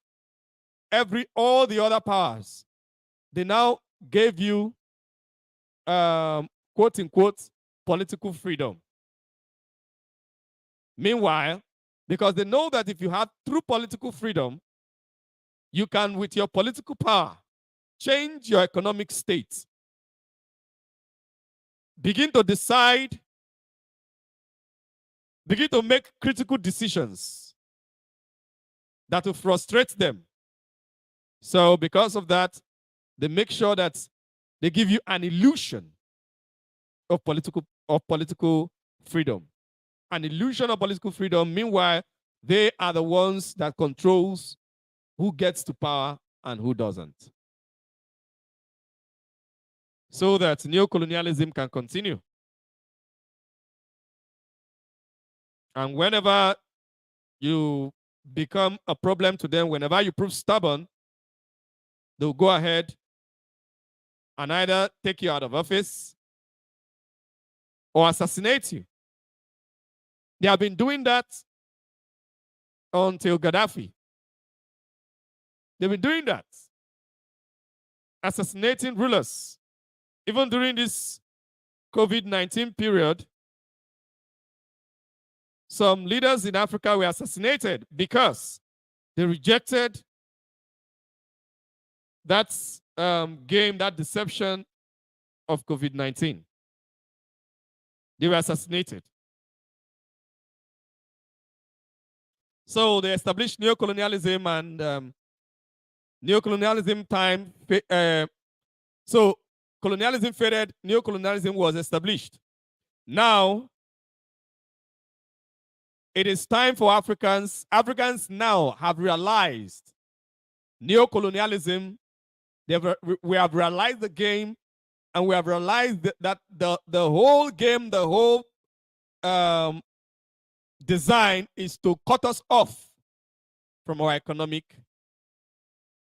all the other powers, they now gave you quote unquote political freedom. Meanwhile, because they know that if you have true political freedom, you can, with your political power, change your economic state. Begin to decide, begin to make critical decisions that will frustrate them. So because of that, they make sure that they give you an illusion of political freedom. an illusion of political freedom. Meanwhile, they are the ones that controls who gets to power and who doesn't. So that neocolonialism can continue. And whenever you become a problem to them, whenever you prove stubborn, they'll go ahead and either take you out of office or assassinate you. They have been doing that until Gaddafi. They've been doing that, assassinating rulers. Even during this COVID-19 period, some leaders in Africa were assassinated because they rejected that game, that deception of COVID-19. They were assassinated. So they established neocolonialism, and neocolonialism time. So colonialism faded, neocolonialism was established. Now, it is time for Africans. Africans now have realized neocolonialism. We have realized the game, and we have realized that the whole game, the whole design is to cut us off from our economic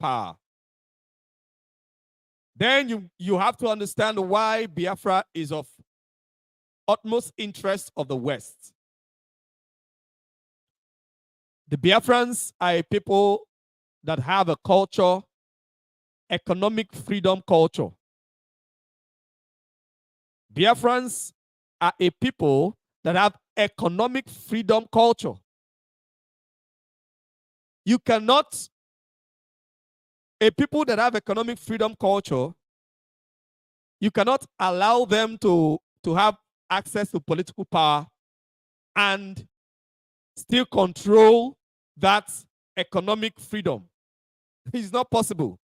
power. Then you have to understand why Biafra is of utmost interest of the West. The Biafrans are a people that have a culture, economic freedom culture. Biafrans are a people that have economic freedom culture. You cannot, a people that have economic freedom culture, you cannot allow them to have access to political power and still control that economic freedom. It's not possible.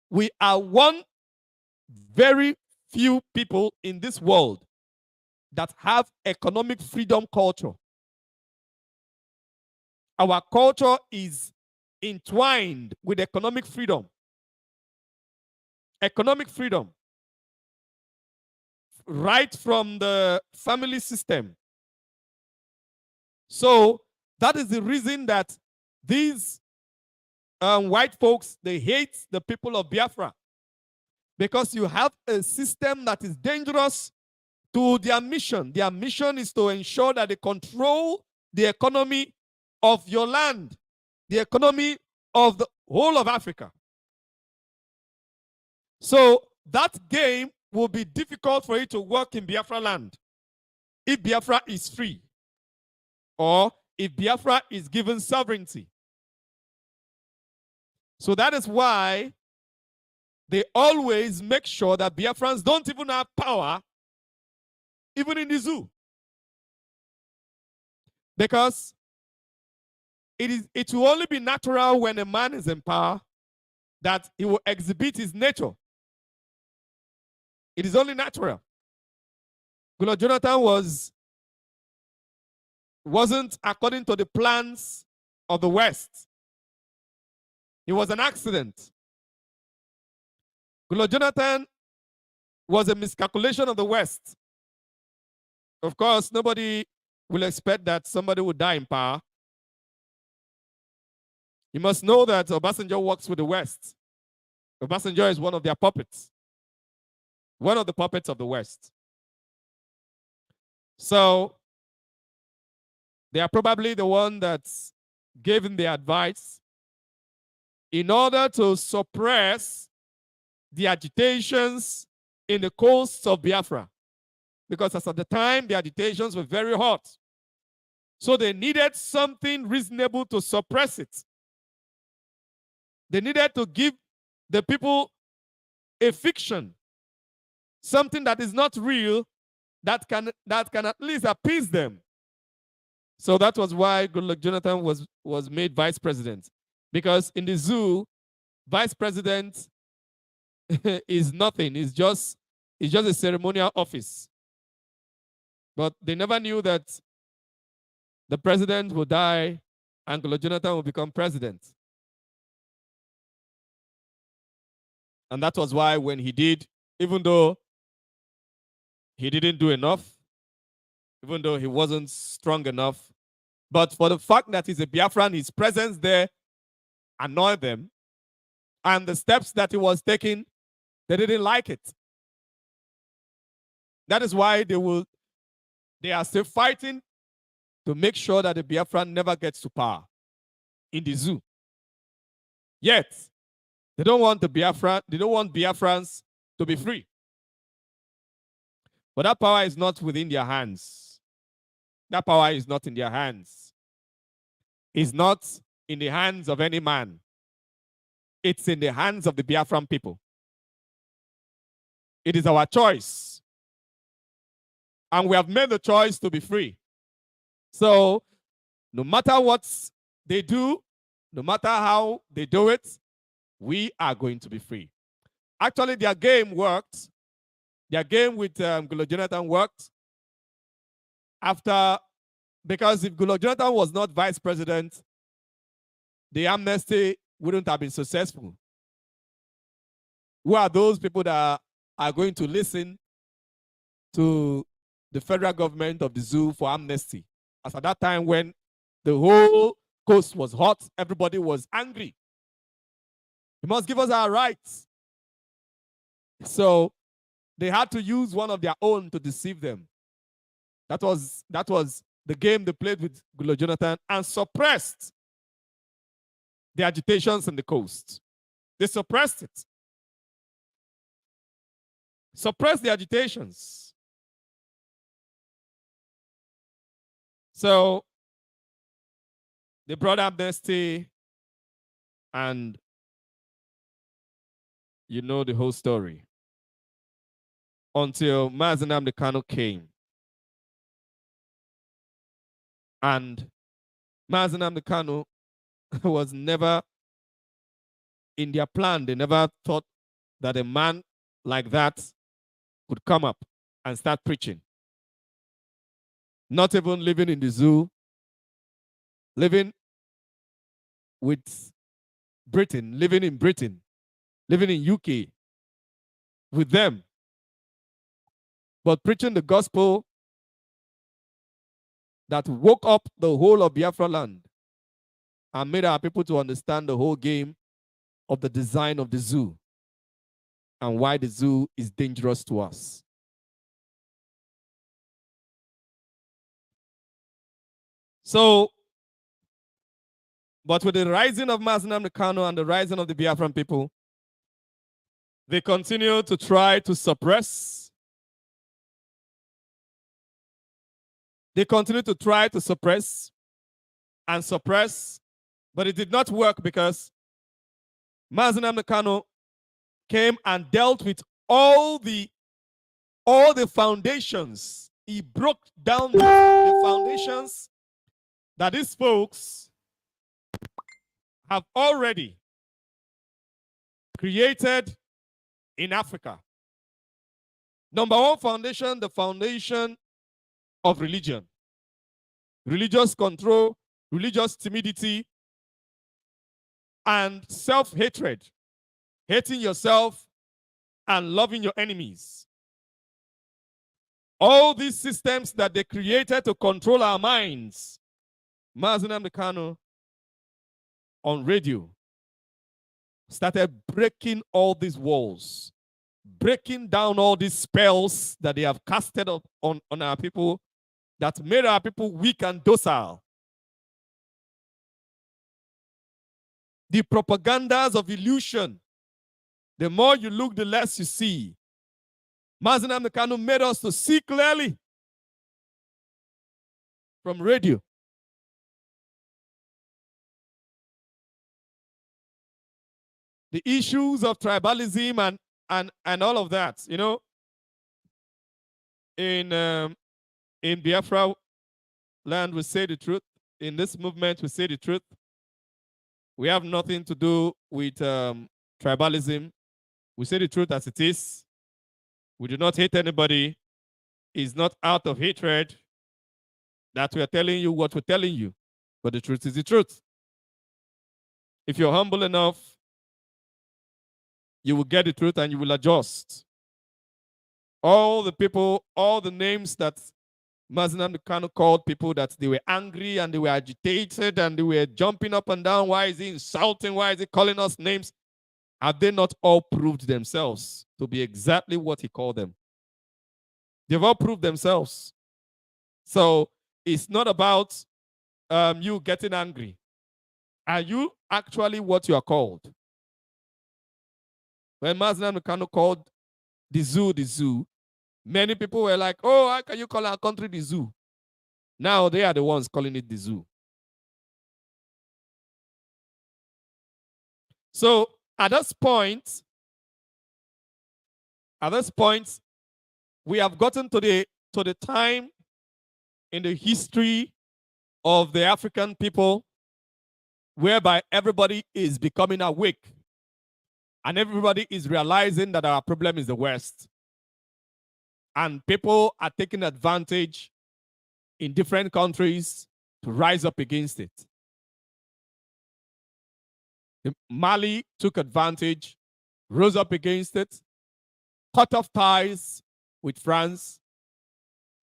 We are one very few people in this world that have economic freedom culture. Our culture is entwined with economic freedom. Economic freedom. Right from the family system. So that is the reason that these white folks, they hate the people of Biafra. Because you have a system that is dangerous to their mission. Their mission is to ensure that they control the economy of your land, the economy of the whole of Africa. So that game will be difficult for it to work in Biafra land if Biafra is free or if Biafra is given sovereignty. So that is why they always make sure that Biafrans don't even have power, even in the zoo. Because it will only be natural when a man is in power that he will exhibit his nature. It is only natural. Goodluck Jonathan wasn't according to the plans of the West. He was an accident. Goodluck Jonathan was a miscalculation of the West. Of course, nobody will expect that somebody would die in power. You must know that Obasanjo works with the West. Obasanjo is one of their puppets. One of the puppets of the West. So they are probably the one that's given the advice in order to suppress the agitations in the coasts of Biafra. Because as at the time, the agitations were very hot. So they needed something reasonable to suppress it. They needed to give the people a fiction, something that is not real, that can at least appease them. So that was why Goodluck Jonathan was made vice president. Because in the zoo, vice president is nothing. It's just a ceremonial office. But they never knew that the president will die and Goodluck Jonathan will become president. And that was why when he did, even though he didn't do enough, even though he wasn't strong enough, but for the fact that he's a Biafran, his presence there annoyed them. And the steps that he was taking, they didn't like it. That is why they are still fighting to make sure that the Biafran never gets to power in the zoo. Yet, they don't want Biafrans to be free. But that power is not within their hands. That power is not in their hands. It's not in the hands of any man. It's in the hands of the Biafran people. It is our choice. And we have made the choice to be free. So, no matter what they do, no matter how they do it, we are going to be free. Actually, their game worked. Their game with Goodluck Jonathan worked because if Goodluck Jonathan was not vice president, the amnesty wouldn't have been successful. Who are those people that are going to listen to the federal government of the zoo for amnesty? As at that time when the whole coast was hot, everybody was angry. You must give us our rights. So they had to use one of their own to deceive them. That was the game they played with Goodluck Jonathan and suppressed the agitations on the coast. They suppressed it. Suppressed the agitations. So they brought amnesty, and you know the whole story. Until Mazi came. And Mazi was never in their plan. They never thought that a man like that could come up and start preaching. Not even living in the zoo, living with Britain, living in Britain, living in UK with them, but preaching the gospel that woke up the whole of Biafra land and made our people to understand the whole game of the design of the zoo and why the zoo is dangerous to us. So, but with the rising of Mazi and the rising of the Biafran people, they continue to try to suppress. They continue to try to suppress and suppress, but it did not work because Mazi came and dealt with all the foundations. He broke down the foundations that these folks have already created in Africa. Number one foundation, the foundation of religion. Religious control, religious timidity, and self-hatred. Hating yourself and loving your enemies. All these systems that they created to control our minds. Mazi on radio started breaking all these walls, breaking down all these spells that they have casted on our people that made our people weak and docile. The propagandas of illusion, the more you look, the less you see. Mazi made us to see clearly from radio. The issues of tribalism and all of that, you know, in Biafra land, we say the truth. In this movement, we say the truth. We have nothing to do with tribalism. We say the truth as it is. We do not hate anybody. It's not out of hatred. that we are telling you what we're telling you. But the truth is the truth. If you're humble enough, you will get the truth and you will adjust. All the people, all the names that Mazi kind of called people, that they were angry and they were agitated and they were jumping up and down. Why is he insulting? Why is he calling us names? Have they not all proved themselves to be exactly what he called them? They've all proved themselves. So it's not about you getting angry. Are you actually what you are called? When Mazi kind of called the zoo, many people were like, oh, how can you call our country the zoo? Now they are the ones calling it the zoo. So at this point, we have gotten to the time in the history of the African people whereby everybody is becoming awake and everybody is realizing that our problem is the West. And people are taking advantage in different countries to rise up against it. Mali took advantage, rose up against it, cut off ties with France.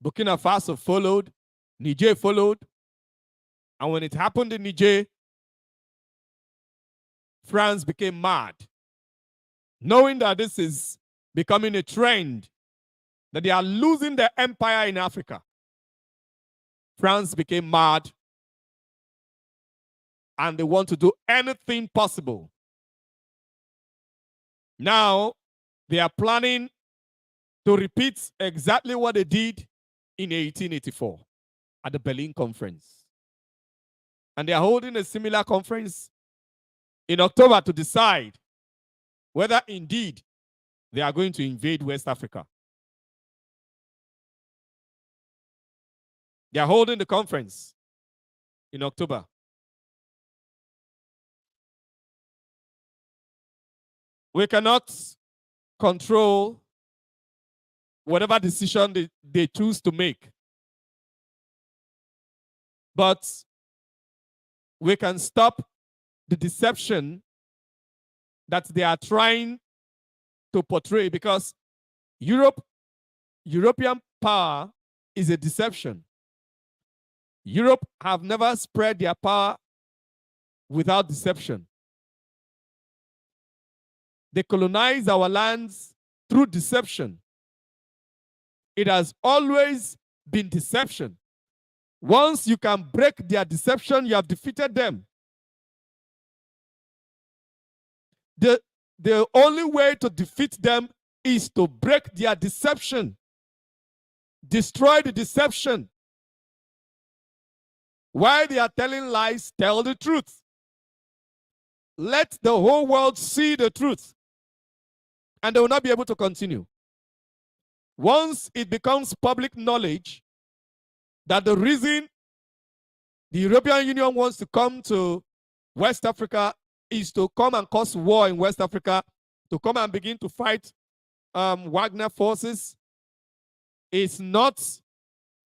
Burkina Faso followed, Niger followed. And when it happened in Niger, France became mad, knowing that this is becoming a trend, that they are losing their empire in Africa. France became mad and they want to do anything possible. Now, they are planning to repeat exactly what they did in 1884 at the Berlin Conference. And they are holding a similar conference in October to decide whether indeed they are going to invade West Africa. They are holding the conference in October. We cannot control whatever decision they choose to make. But we can stop the deception that they are trying to portray, because European power is a deception. Europe have never spread their power without deception. They colonize our lands through deception. It has always been deception. Once you can break their deception, you have defeated them. The only way to defeat them is to break their deception. Destroy the deception. While they are telling lies, tell the truth. Let the whole world see the truth, and they will not be able to continue. Once it becomes public knowledge that the reason the European Union wants to come to West Africa is to come and cause war in West Africa, to come and begin to fight Wagner forces, it's not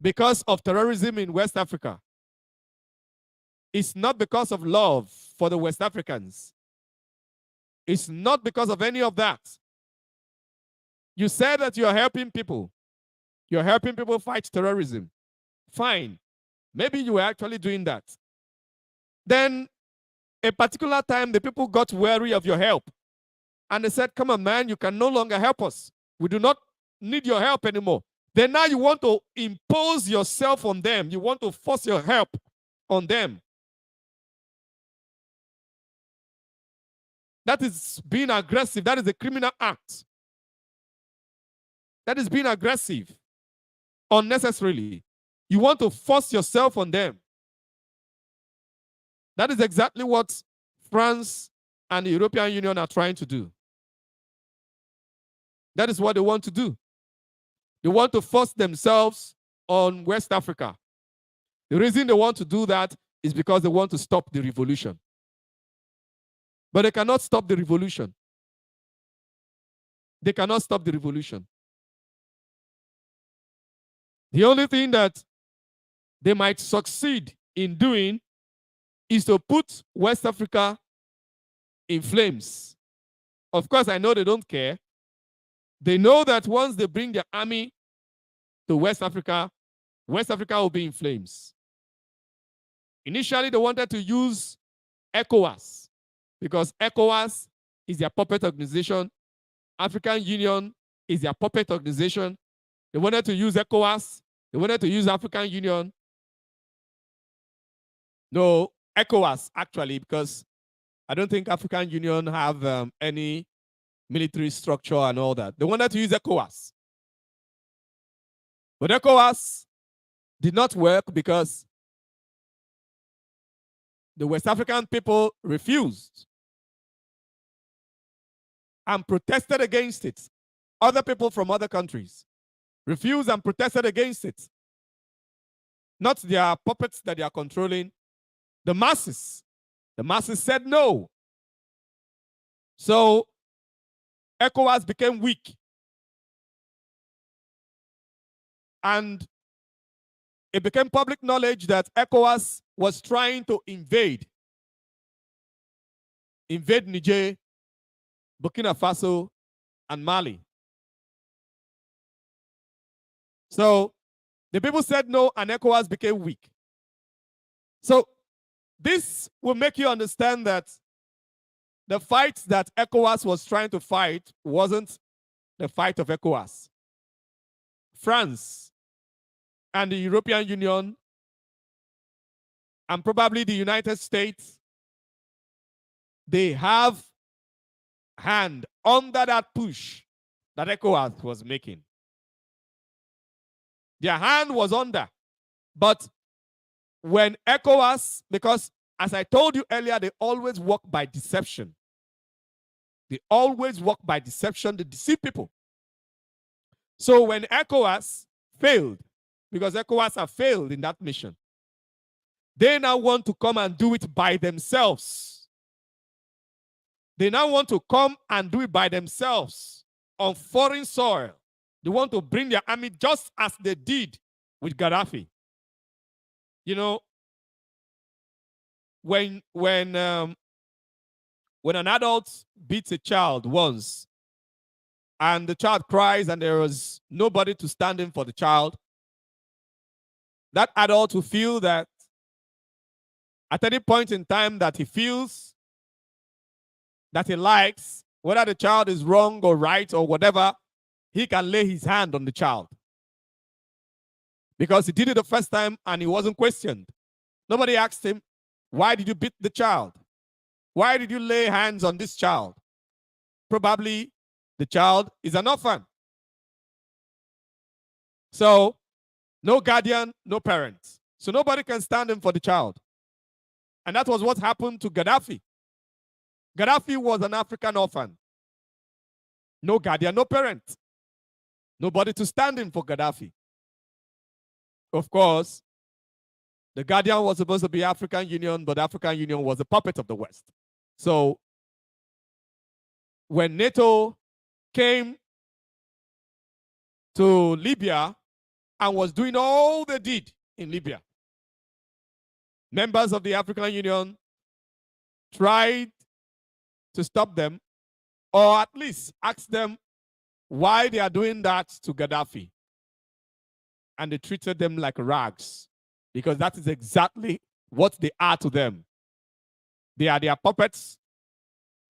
because of terrorism in West Africa. It's not because of love for the West Africans. It's not because of any of that. You said that you're helping people. You're helping people fight terrorism. Fine. Maybe you were actually doing that. Then, a particular time, the people got weary of your help. And they said, come on, man, you can no longer help us. We do not need your help anymore. Then now you want to impose yourself on them. You want to force your help on them. That is being aggressive. That is a criminal act. That is being aggressive unnecessarily. You want to force yourself on them. That is exactly what France and the European Union are trying to do. That is what they want to do. They want to force themselves on West Africa. The reason they want to do that is because they want to stop the revolution. But they cannot stop the revolution. They cannot stop the revolution. The only thing that
they might succeed in doing is to put West Africa in flames. Of course, I know they don't care. They know that once they bring their army to West Africa will be in flames. Initially, they wanted to use ECOWAS because ECOWAS is their puppet organization. African Union is their puppet organization. They wanted to use ECOWAS. They wanted to use African Union. No, ECOWAS, actually, because I don't think African Union have any military structure and all that. They wanted to use ECOWAS. But ECOWAS did not work because the West African people refused and protested against it. Other people from other countries refused and protested against it. Not their puppets that they are controlling. The masses. The masses said no. So ECOWAS became weak. And it became public knowledge that ECOWAS was trying to invade Niger, Burkina Faso, and Mali. So the people said no, and ECOWAS became weak. So this will make you understand that the fight that ECOWAS was trying to fight wasn't the fight of ECOWAS. France and the European Union and probably the United States, they have hand under that push that ECOWAS was making. Their hand was under. But when ECOWAS, because as I told you earlier, they always work by deception. They always work by deception. They deceive people. So when ECOWAS failed, because ECOWAS have failed in that mission, they now want to come and do it by themselves. They now want to come and do it by themselves on foreign soil. They want to bring their army just as they did with Gaddafi. You know, when an adult beats a child once and the child cries and there is nobody to stand in for the child, that adult will feel that at any point in time that he feels that he likes, whether the child is wrong or right or whatever, he can lay his hand on the child. Because he did it the first time and he wasn't questioned. Nobody asked him, why did you beat the child? Why did you lay hands on this child? Probably the child is an orphan. So, no guardian, no parent. So nobody can stand in for the child. And that was what happened to Gaddafi. Gaddafi was an African orphan. No guardian, no parent. Nobody to stand in for Gaddafi. Of course, the guardian was supposed to be African Union, but African Union was a puppet of the West. So when NATO came to Libya and was doing all they did in Libya, members of the African Union tried to stop them, or at least ask them why they are doing that to Gaddafi. And they treated them like rags, because that is exactly what they are to them. They are their puppets.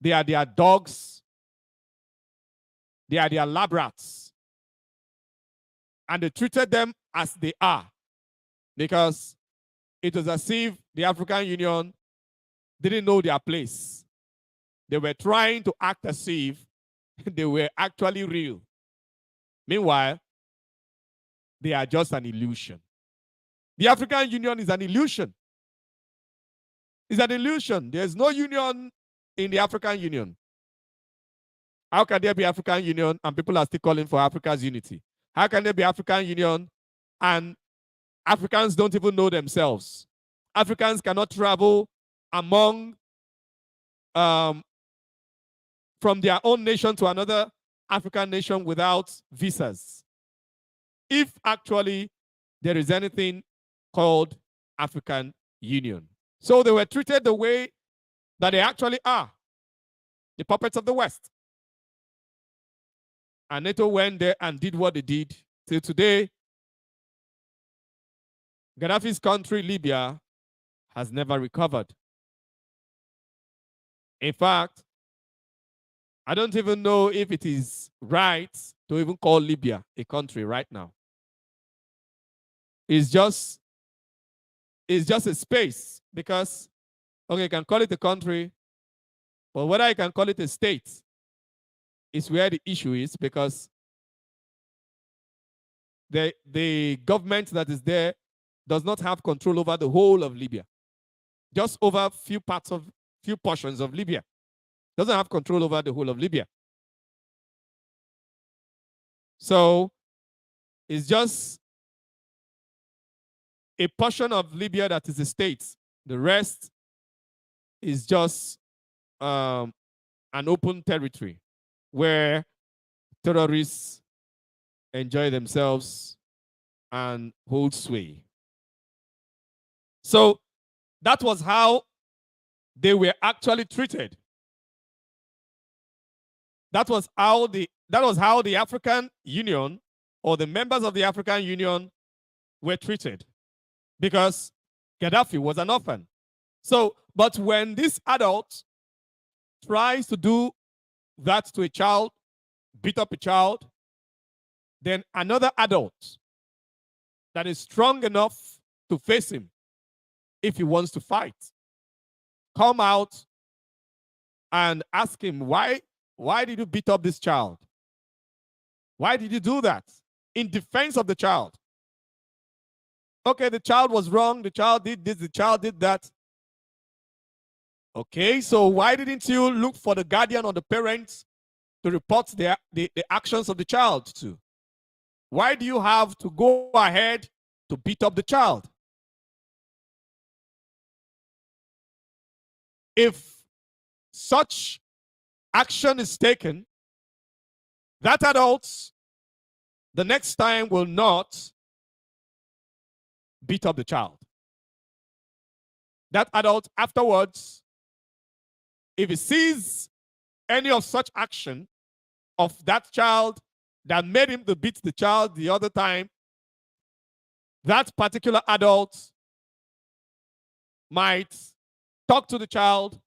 They are their dogs. They are their lab rats. And they treated them as they are, because it was as if the African Union didn't know their place. They were trying to act as if they were actually real. Meanwhile, they are just an illusion. The African Union is an illusion. It's an illusion. There's no union in the African Union. How can there be African Union and people are still calling for Africa's unity? How can there be African Union and Africans don't even know themselves? Africans cannot travel among from their own nation to another African nation without visas. If actually there is anything called African Union. So they were treated the way that they actually are, the puppets of the West. And NATO went there and did what they did. Till today, Gaddafi's country, Libya, has never recovered. In fact, I don't even know if it is right to even call Libya a country right now. It's just a space because, okay, you can call it a country, but whether you can call it a state is where the issue is, because the government that is there does not have control over the whole of Libya. Just over few portions of Libya. Doesn't have control over the whole of Libya. So it's just a portion of Libya that is a state. The rest is just an open territory where terrorists enjoy themselves and hold sway. So that was how they were actually treated. That was how the African Union, or the members of the African Union, were treated, because Gaddafi was an orphan. So, but when this adult tries to do that to a child, beat up a child, then another adult that is strong enough to face him, if he wants to fight, come out and ask him, why did you beat up this child? Why did you do that? In defense of the child. Okay, the child was wrong, the child did this, the child did that. Okay, so why didn't you look for the guardian or the parents to report the actions of the child to? Why do you have to go ahead to beat up the child? If such action is taken, that adult the next time will not beat up the child. That adult afterwards, if he sees any of such action of that child that made him to beat the child the other time, that particular adult might talk to the child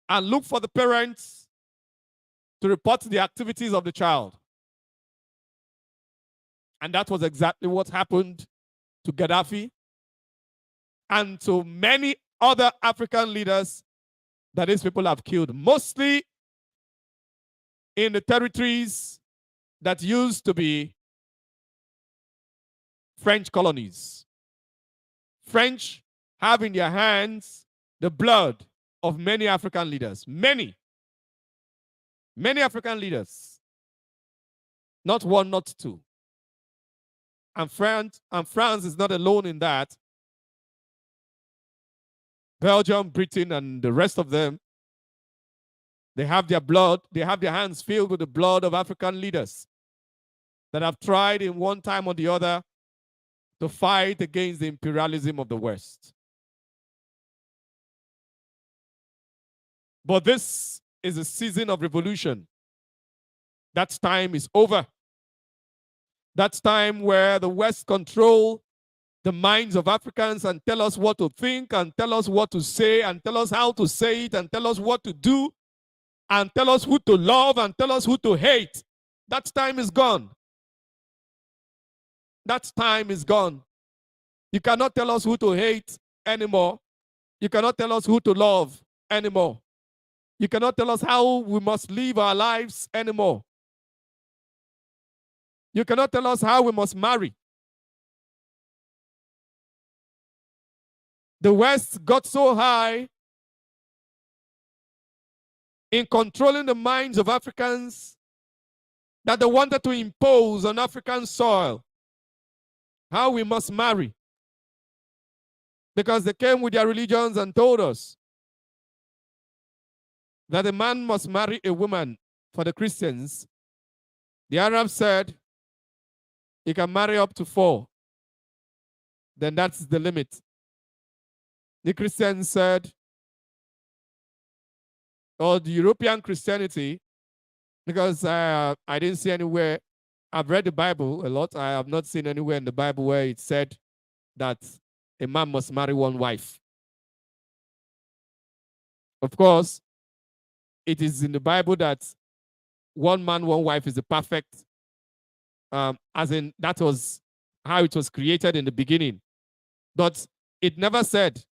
and look for the parents to report the activities of the child. And that was exactly what happened to Gaddafi and to many other African leaders that these people have killed, mostly in the territories that used to be French colonies. French have in their hands the blood of many African leaders. Many African leaders. Not one, not two. And France is not alone in that. Belgium, Britain, and the rest of them, they have their blood, they have their hands filled with the blood of African leaders that have tried in one time or the other to fight against the imperialism of the West. But this is a season of revolution. That time is over. That's time where the West control the minds of Africans and tell us what to think and tell us what to say and tell us how to say it and tell us what to do and tell us who to love and tell us who to hate. That time is gone. That time is gone. You cannot tell us who to hate anymore. You cannot tell us who to love anymore. You cannot tell us how we must live our lives anymore. You cannot tell us how we must marry. The West got so high in controlling the minds of Africans that they wanted to impose on African soil how we must marry. Because they came with their religions and told us that a man must marry a woman. For the Christians, the Arabs said he can marry up to 4. then that's the limit. The Christians said, or the European Christianity, because I didn't see anywhere, I've read the Bible a lot, I have not seen anywhere in the Bible where it said that a man must marry one wife. Of course, it is in the Bible that one man, one wife is the perfect, as in that was how it was created in the beginning. But it never said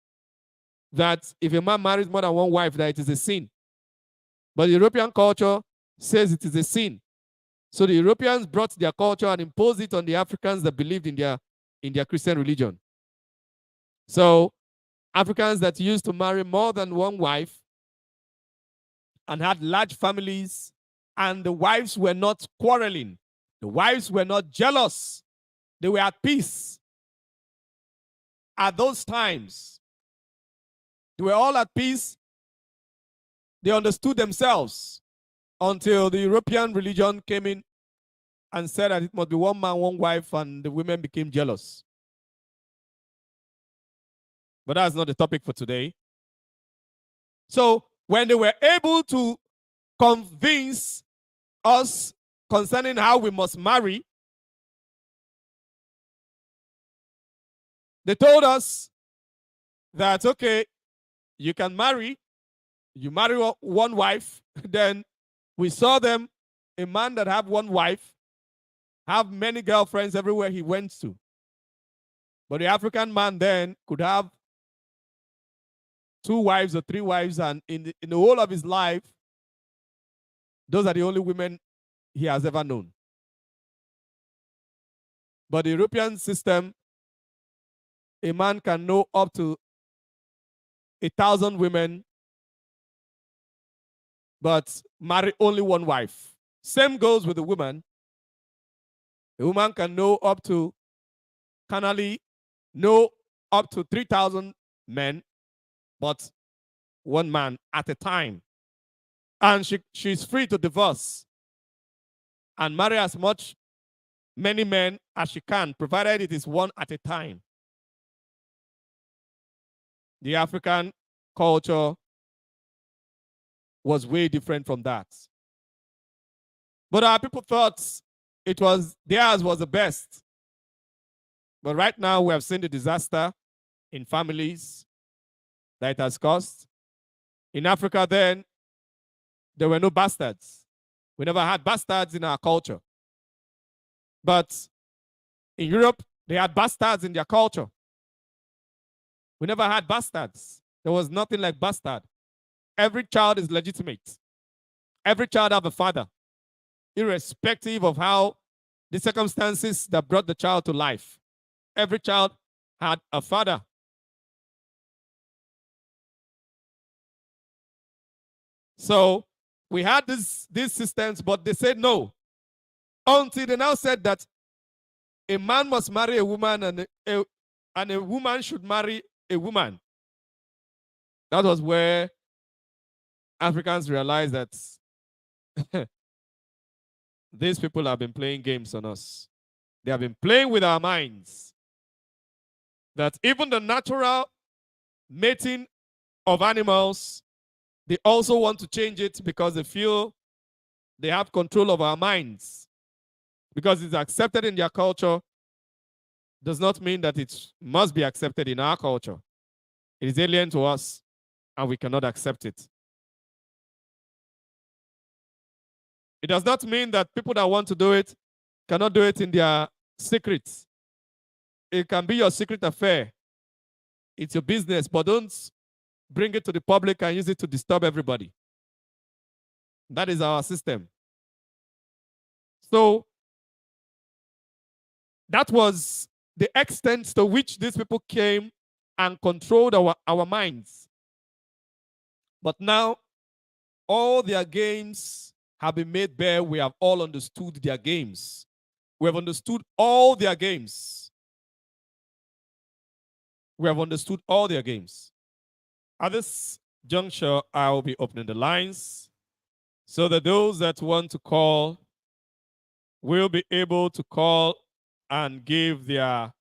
that if a man marries more than one wife, that it is a sin. But the European culture says it is a sin. So the Europeans brought their culture and imposed it on the Africans that believed in their Christian religion. So Africans that used to marry more than one wife and had large families, and the wives were not quarreling. The wives were not jealous. They were at peace. At those times, they were all at peace. They understood themselves until the European religion came in and said that it must be one man, one wife, and the women became jealous. But that's not the topic for today. So when they were able to convince us concerning how we must marry, they told us that, okay, you can marry, you marry one wife. Then we saw them, a man that have one wife, have many girlfriends everywhere he went to. But the African man then could have 2 wives or 3 wives, and in the whole of his life, those are the only women he has ever known. But the European system, a man can know up to 1,000 women, but marry only one wife. Same goes with the woman. A woman can know up to, carnally, know up to 3,000 men, but one man at a time. And she's free to divorce and marry as many men as she can, provided it is one at a time. The African culture was way different from that. But our people thought theirs was the best. But right now we have seen the disaster in families that it has caused. In Africa then, there were no bastards. We never had bastards in our culture. But in Europe, they had bastards in their culture. We never had bastards. There was nothing like bastard. Every child is legitimate. Every child have a father, irrespective of how the circumstances that brought the child to life. Every child had a father. So we had these systems, but they said no. Until they now said that a man must marry a woman and a woman should marry a woman. That was where Africans realized that these people have been playing games on us. They have been playing with our minds. That even the natural mating of animals, they also want to change it because they feel they have control of our minds. Because it's accepted in their culture does not mean that it must be accepted in our culture. It is alien to us, and we cannot accept it. It does not mean that people that want to do it cannot do it in their secrets. It can be your secret affair. It's your business, but don't bring it to the public and use it to disturb everybody. That is our system. So that was the extent to which these people came and controlled our minds. But now, all their games have been made bare. We have all understood their games. We have understood all their games. We have understood all their games. At this juncture, I will be opening the lines so that those that want to call will be able to call and give their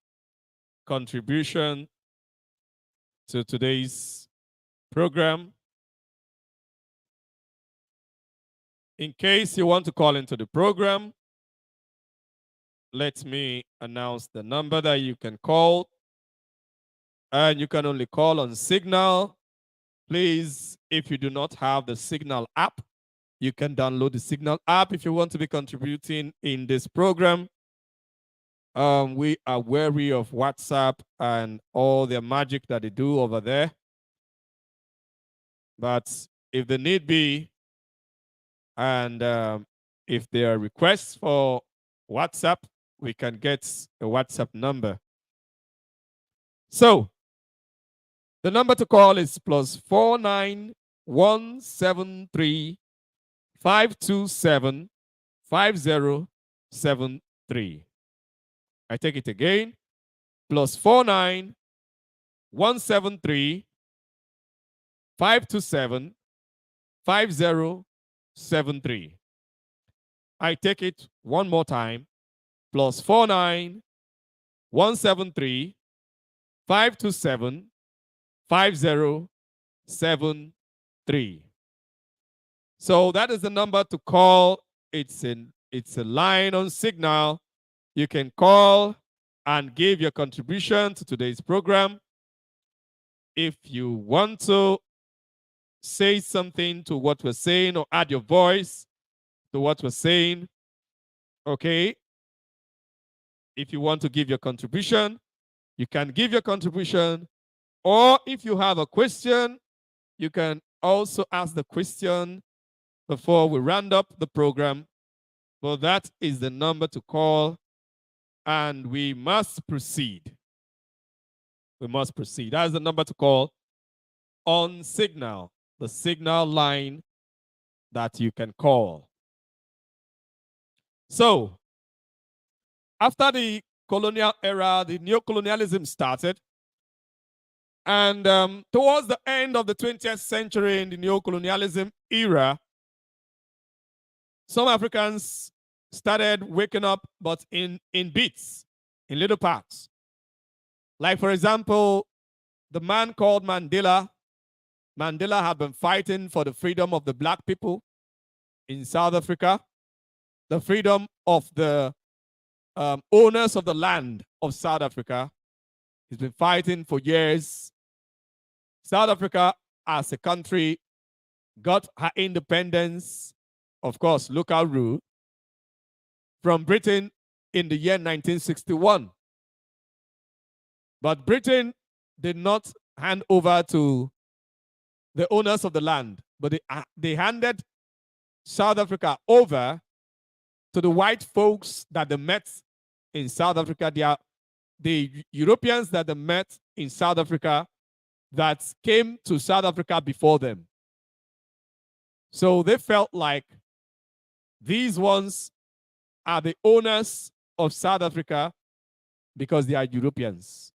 contribution to today's program. In case you want to call into the program, let me announce the number that you can call. And you can only call on Signal. Please, if you do not have the Signal app, you can download the Signal app if you want to be contributing in this program. We are wary of WhatsApp and all the magic that they do over there. But if the need be, and if there are requests for WhatsApp, we can get a WhatsApp number. So the number to call is +49 173 527 5073. I take it again. +49 173 527 5073. I take it one more time. +49 173 527 5073. So that is the number to call. It's a line on Signal. You can call and give your contribution to today's program. If you want to say something to what we're saying or add your voice to what we're saying, okay? If you want to give your contribution, you can give your contribution. Or if you have a question, you can also ask the question before we round up the program. Well, that is the number to call, and we must proceed. We must proceed. That is the number to call on Signal, the Signal line that you can call. So, after the colonial era, the neocolonialism started. And towards the end of the 20th century, in the neocolonialism era, some Africans started waking up, but in bits, in little parts. Like, for example, the man called Mandela. Mandela had been fighting for the freedom of the black people in South Africa, the freedom of the owners of the land of South Africa. He's been fighting for years. South Africa, as a country, got her independence, of course, local rule, from Britain in the year 1961. But Britain did not hand over to the owners of the land, but they handed South Africa over to the white folks that they met in South Africa. They are the Europeans that they met in South Africa that came to South Africa before them. So they felt like these ones are the owners of South Africa because they are Europeans.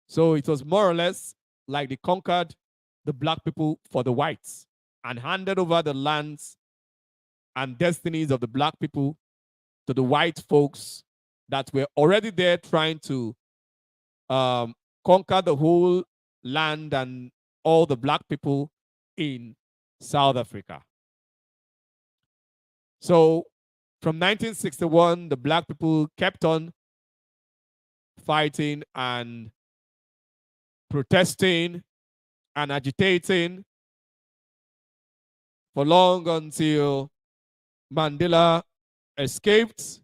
So it was more or less like they conquered the black people for the whites and handed over the lands and destinies of the black people to the white folks that were already there trying to conquer the whole land and all the black people in South Africa. So from 1961, the black people kept on fighting and protesting and agitating for long until Mandela escaped,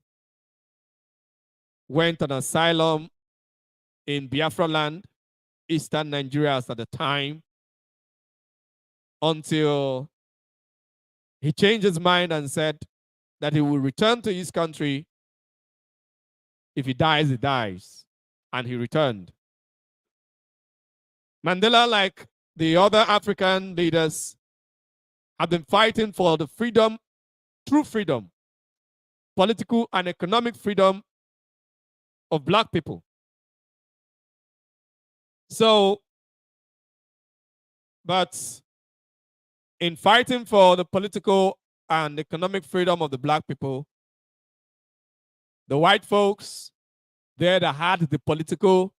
went on asylum in Biafra land, Eastern Nigeria at the time, until he changed his mind and said that he will return to his country. If he dies, he dies. And he returned. Mandela, like the other African leaders, have been fighting for the freedom, true freedom, political and economic freedom of black people. So, but in fighting for the political and economic freedom of the black people, the white folks there that had the political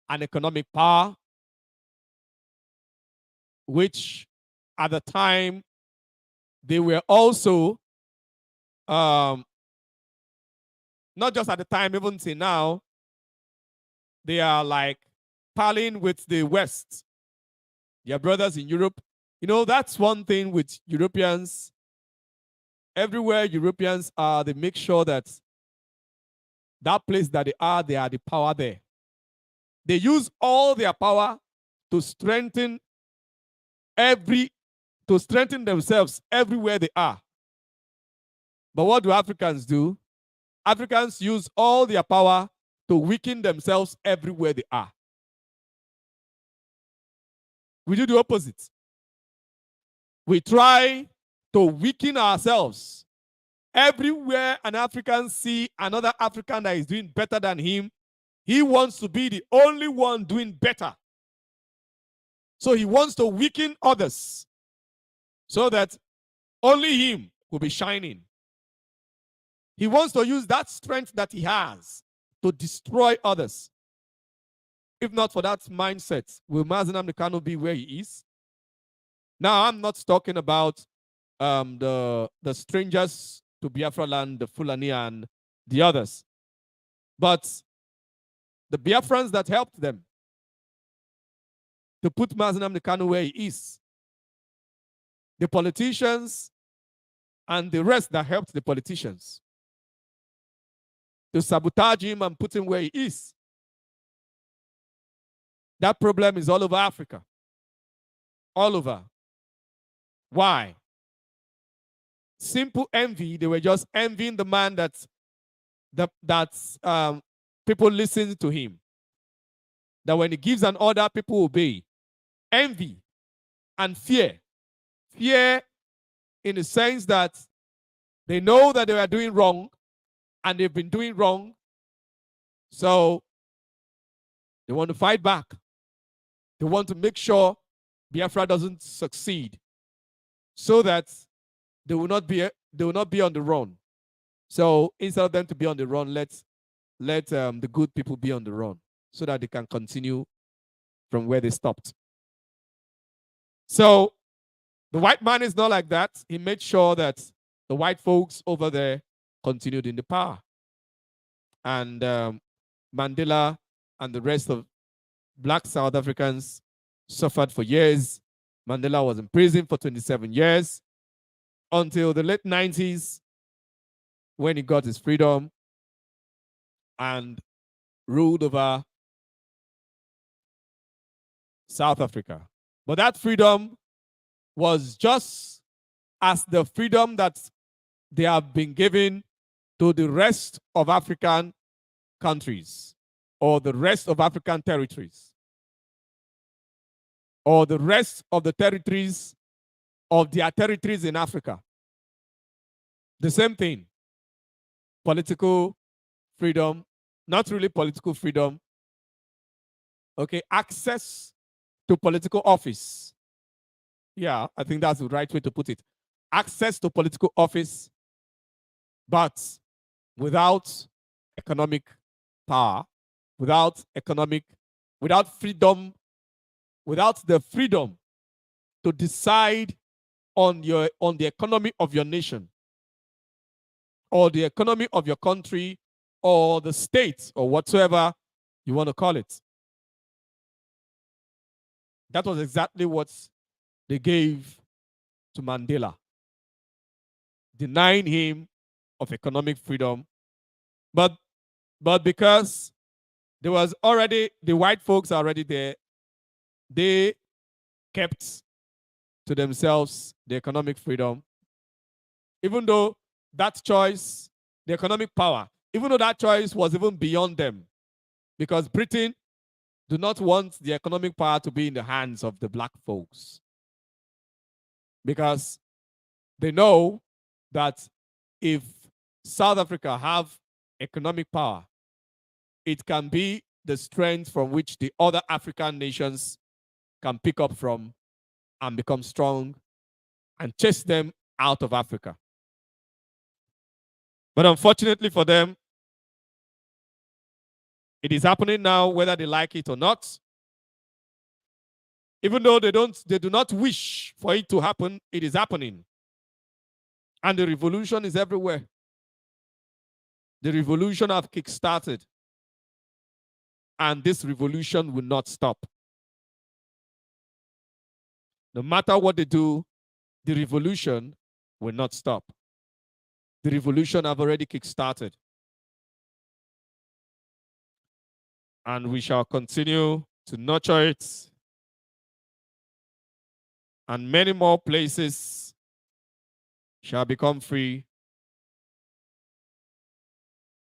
an economic power, which at the time they were also, not just at the time, even till now, they are like palling with the West, their brothers in Europe. You know, that's one thing with Europeans. Everywhere Europeans are, they make sure that that place that they are the power there. They use all their power to strengthen themselves everywhere they are. But what do Africans do? Africans use all their power to weaken themselves everywhere they are. We do the opposite. We try to weaken ourselves. Everywhere an African see another African that is doing better than him, he wants to be the only one doing better. So he wants to weaken others so that only him will be shining. He wants to use that strength that he has to destroy others. If not for that mindset, will Mazi Nnamdi Kanu be where he is? Now, I'm not talking about the strangers to Biafra land, the Fulani and the others, but the Biafrans that helped them to put Mazi Nnamdi Kanu where he is, the politicians and the rest that helped the politicians to sabotage him and put him where he is. That problem is all over Africa. All over. Why? Simple envy. They were just envying the man that people listen to him. That when he gives an order, people obey. Envy and fear. Fear in the sense that they know that they are doing wrong and they've been doing wrong. So they want to fight back. They want to make sure Biafra doesn't succeed so that they will not be on the run. So instead of them to be on the run, let the good people be on the run so that they can continue from where they stopped. So the white man is not like that. He made sure that the white folks over there continued in the power. And Mandela and the rest of black South Africans suffered for years. Mandela was in prison for 27 years until the late 90s when he got his freedom and ruled over South Africa. But that freedom was just as the freedom that they have been given to the rest of African countries or the rest of African territories or the rest of the territories of their territories in Africa. The same thing. Political freedom, not really political freedom. Okay, access to political office. Yeah, I think that's the right way to put it. Access to political office, but without economic power, without freedom, without the freedom to decide on the economy of your nation or the economy of your country or the state or whatsoever you want to call it. That was exactly what they gave to Mandela, denying him of economic freedom. But because there was already, the white folks are already there, they kept to themselves the economic freedom. Even though that choice, the economic power, even though that choice was even beyond them, because Britain do not want the economic power to be in the hands of the black folks. Because they know that if South Africa have economic power, it can be the strength from which the other African nations can pick up from and become strong and chase them out of Africa. But unfortunately for them, It is happening now, whether they like it or not. Even though they do not wish for it to happen, it is happening. And the revolution is everywhere. The revolution have kick-started. And this revolution will not stop. No matter what they do, the revolution will not stop. The revolution have already kick-started. And we shall continue to nurture it. And many more places shall become free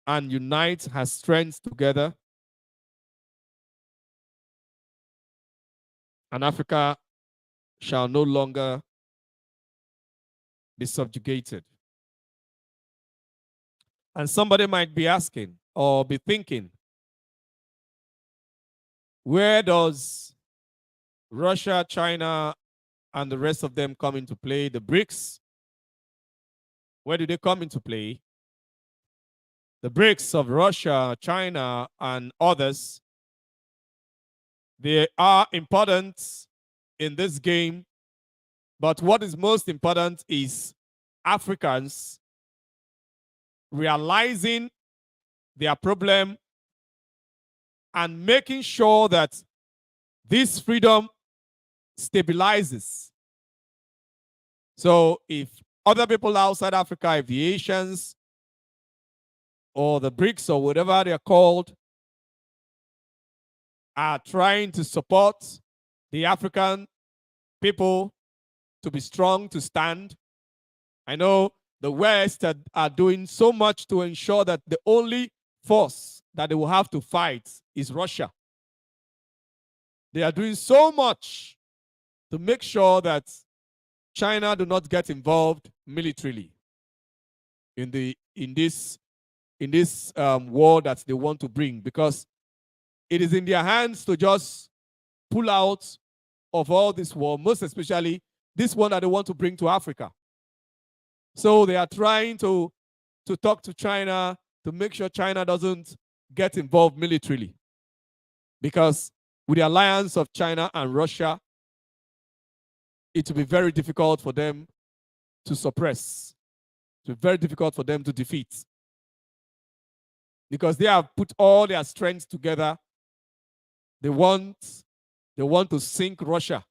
and unite as strength together. And Africa shall no longer be subjugated. And somebody might be asking or be thinking, where does Russia, China, and the rest of them come into play? The BRICS, where do they come into play? The BRICS of Russia, China, and others, they are important in this game, but what is most important is Africans realizing their problem and making sure that this freedom stabilizes. So if other people outside Africa, if the Asians or the BRICS or whatever they're called, are trying to support the African people to be strong, to stand. I know the West are doing so much to ensure that the only force that they will have to fight is Russia. They are doing so much to make sure that China do not get involved militarily in this war that they want to bring, because it is in their hands to just pull out of all this war, most especially this one that they want to bring to Africa. So they are trying to talk to China to make sure China doesn't get involved militarily. Because with the alliance of China and Russia, it will be very difficult for them to suppress. It will be very difficult for them to defeat. Because they have put all their strengths together. They want to sink Russia.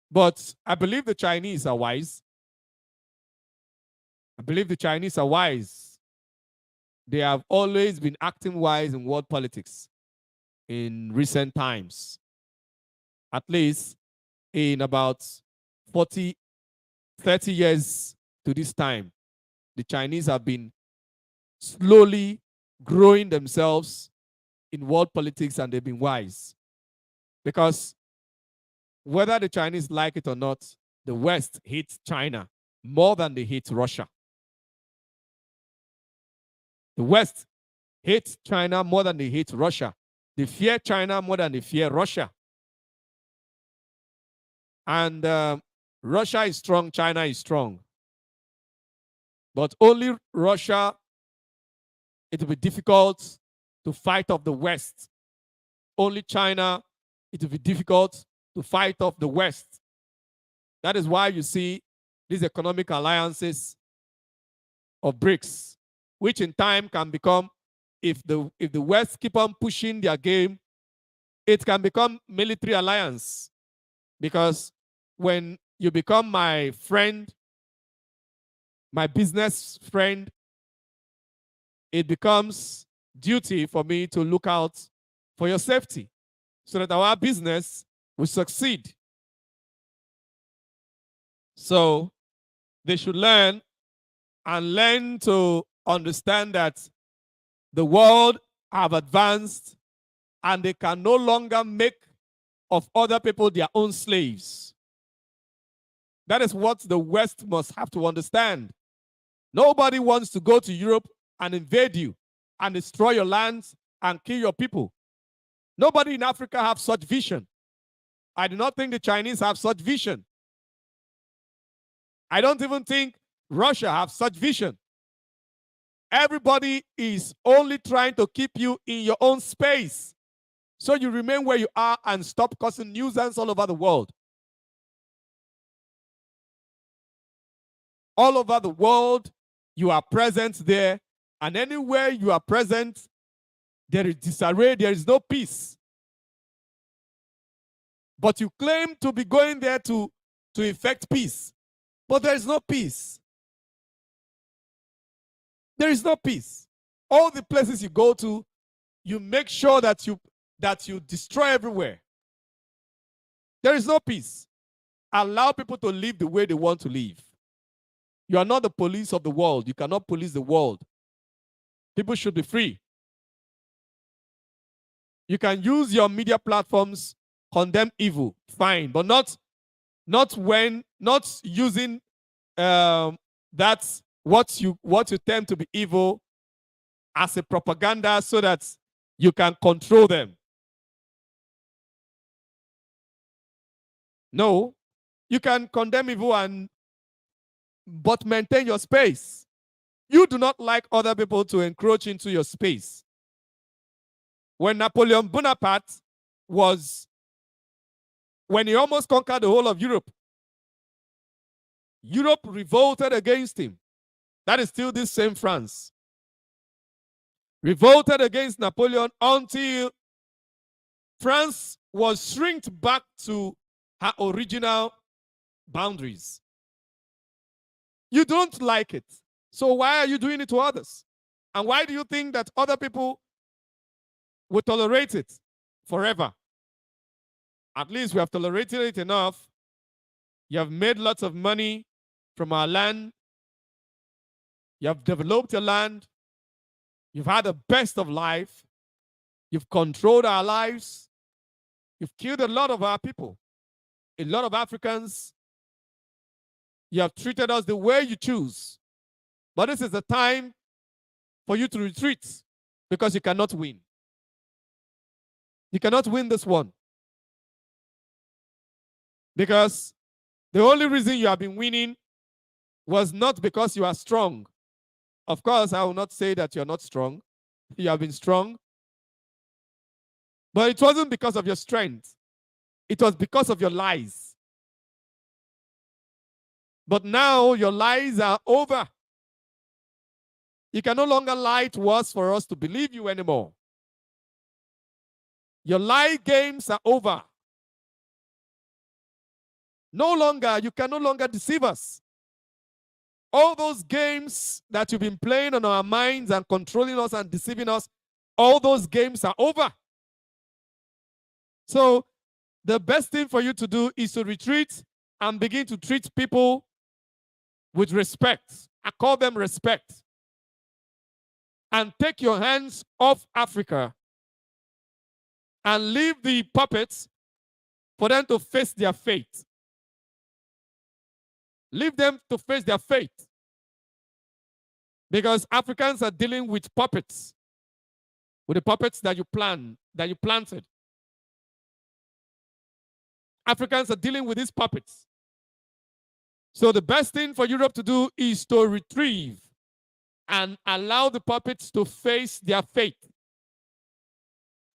But I believe the Chinese are wise. I believe the Chinese are wise. They have always been acting wise in world politics in recent times. At least in about 30 years to this time, the Chinese have been slowly growing themselves in world politics, and they've been wise. Because whether the Chinese like it or not, the West hates China more than they hate Russia. The West hates China more than they hate Russia. They fear China more than they fear Russia. And Russia is strong, China is strong. But only Russia, it will be difficult to fight off the West. Only China, it will be difficult to fight off the West. That is why you see these economic alliances of BRICS, which in time can become, if the West keep on pushing their game, it can become military alliance. Because when you become my friend, my business friend, it becomes duty for me to look out for your safety so that our business will succeed. So they should learn to understand that the world have advanced and they can no longer make of other people their own slaves. That is what the West must have to understand. Nobody wants to go to Europe and invade you and destroy your lands and kill your people. Nobody in Africa have such vision. I do not think the Chinese have such vision. I don't even think Russia have such vision. Everybody is only trying to keep you in your own space, so you remain where you are and stop causing nuisance all over the world. All over the world, you are present there, and anywhere you are present, there is disarray, there is no peace. But you claim to be going there to effect peace, but there is no peace. There is no peace. All the places you go to, you make sure that you destroy everywhere. There is no peace. Allow people to live the way they want to live. You are not the police of the world. You cannot police the world. People should be free. You can use your media platforms, condemn evil, fine, but not using that's what you term to be evil as a propaganda so that you can control them. No, you can condemn evil but maintain your space. You do not like other people to encroach into your space. When Napoleon Bonaparte when he almost conquered the whole of Europe, Europe revolted against him. That is still this same France. Revolted against Napoleon until France was shrinked back to her original boundaries. You don't like it. So why are you doing it to others? And why do you think that other people will tolerate it forever? At least we have tolerated it enough. You have made lots of money from our land. You have developed your land. You've had the best of life. You've controlled our lives. You've killed a lot of our people. A lot of Africans. You have treated us the way you choose. But this is the time for you to retreat because you cannot win. You cannot win this one. Because the only reason you have been winning was not because you are strong. Of course, I will not say that you're not strong. You have been strong. But it wasn't because of your strength. It was because of your lies. But now your lies are over. You can no longer lie to us for us to believe you anymore. Your lie games are over. You can no longer deceive us. All those games that you've been playing on our minds and controlling us and deceiving us, all those games are over. So the best thing for you to do is to retreat and begin to treat people with respect. I call them respect. And take your hands off Africa and leave the puppets for them to face their fate. Leave them to face their fate. Because Africans are dealing with puppets. With the puppets that you planted. Africans are dealing with these puppets. So the best thing for Europe to do is to retrieve and allow the puppets to face their fate.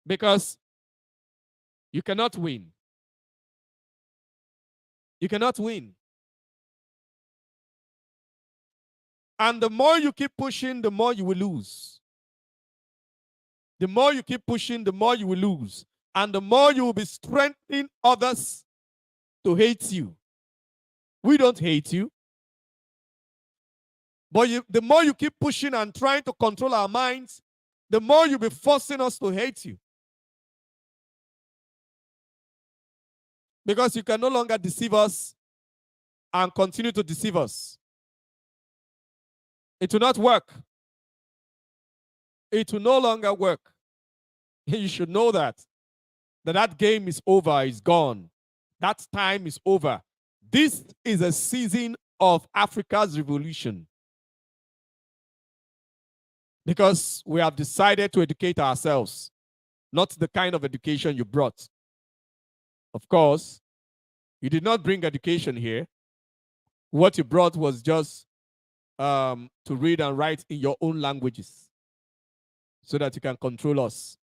Because you cannot win. You cannot win. And the more you keep pushing, the more you will lose. The more you keep pushing, the more you will lose. And the more you will be strengthening others to hate you. We don't hate you. But the more you keep pushing and trying to control our minds, the more you'll be forcing us to hate you. Because you can no longer deceive us and continue to deceive us. It will not work. It will no longer work. You should know that game is over, is gone. That time is over. This is a season of Africa's revolution. Because we have decided to educate ourselves, not the kind of education you brought. Of course, you did not bring education here. What you brought was just to read and write in your own languages so that you can control us,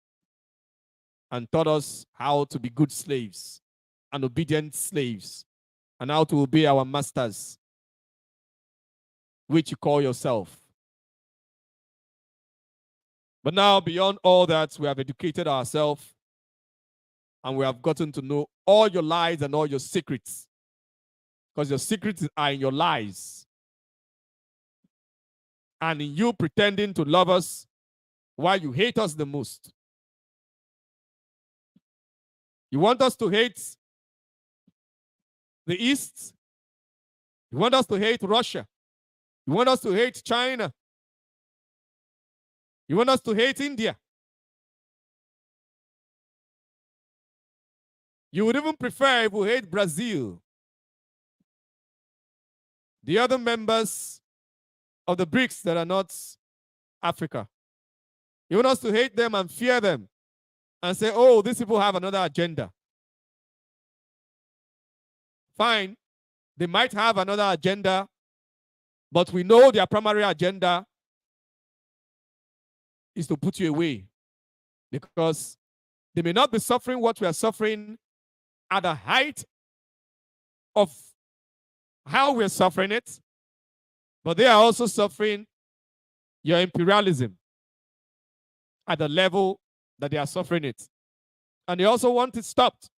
and taught us how to be good slaves and obedient slaves, and how to obey our masters, which you call yourself. But now, beyond all that, we have educated ourselves, and we have gotten to know all your lies and all your secrets, because your secrets are in your lies and in you pretending to love us while you hate us the most. You want us to hate the East. You want us to hate Russia. You want us to hate China. You want us to hate India. You would even prefer if we hate Brazil. The other members of the BRICS that are not Africa. You want us to hate them and fear them and say, oh, these people have another agenda. Fine, they might have another agenda, but we know their primary agenda is to put you away, because they may not be suffering what we are suffering at the height of how we're suffering it, but they are also suffering your imperialism at the level that they are suffering it. And they also want it stopped.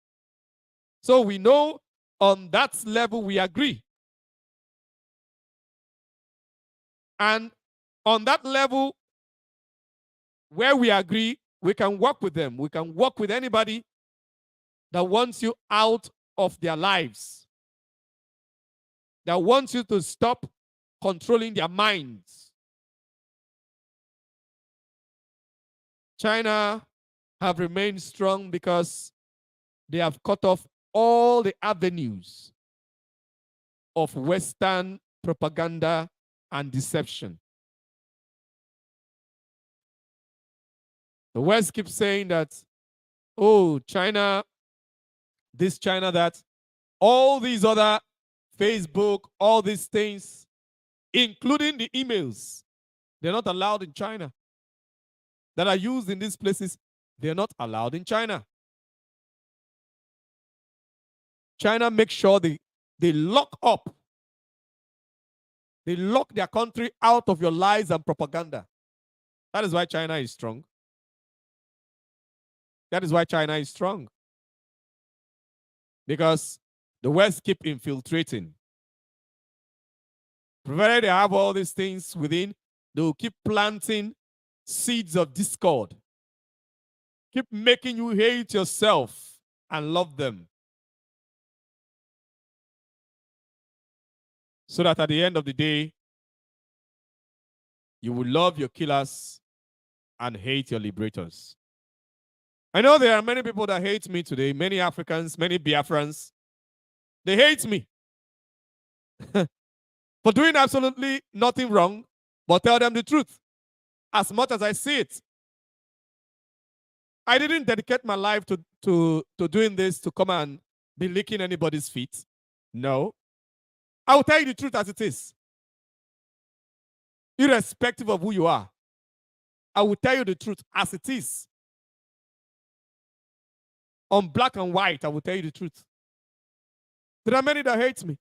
So we know on that level we agree. And on that level where we agree, we can work with them. We can work with anybody that wants you out of their lives, that wants you to stop controlling their minds. China have remained strong because they have cut off all the avenues of Western propaganda and deception. The West keeps saying that, oh, China, this China, that, all these other Facebook, all these things, including the emails, they're not allowed in China. That are used in these places, they're not allowed in China. China makes sure they lock up. They lock their country out of your lies and propaganda. That is why China is strong. That is why China is strong. Because the West keep infiltrating. Provided they have all these things within, they will keep planting seeds of discord. Keep making you hate yourself and love them. So that at the end of the day, you will love your killers and hate your liberators. I know there are many people that hate me today, many Africans, many Biafrans. They hate me for doing absolutely nothing wrong, but tell them the truth as much as I see it. I didn't dedicate my life to doing this to come and be licking anybody's feet. No. I will tell you the truth as it is. Irrespective of who you are, I will tell you the truth as it is. On black and white, I will tell you the truth. There are many that hate me.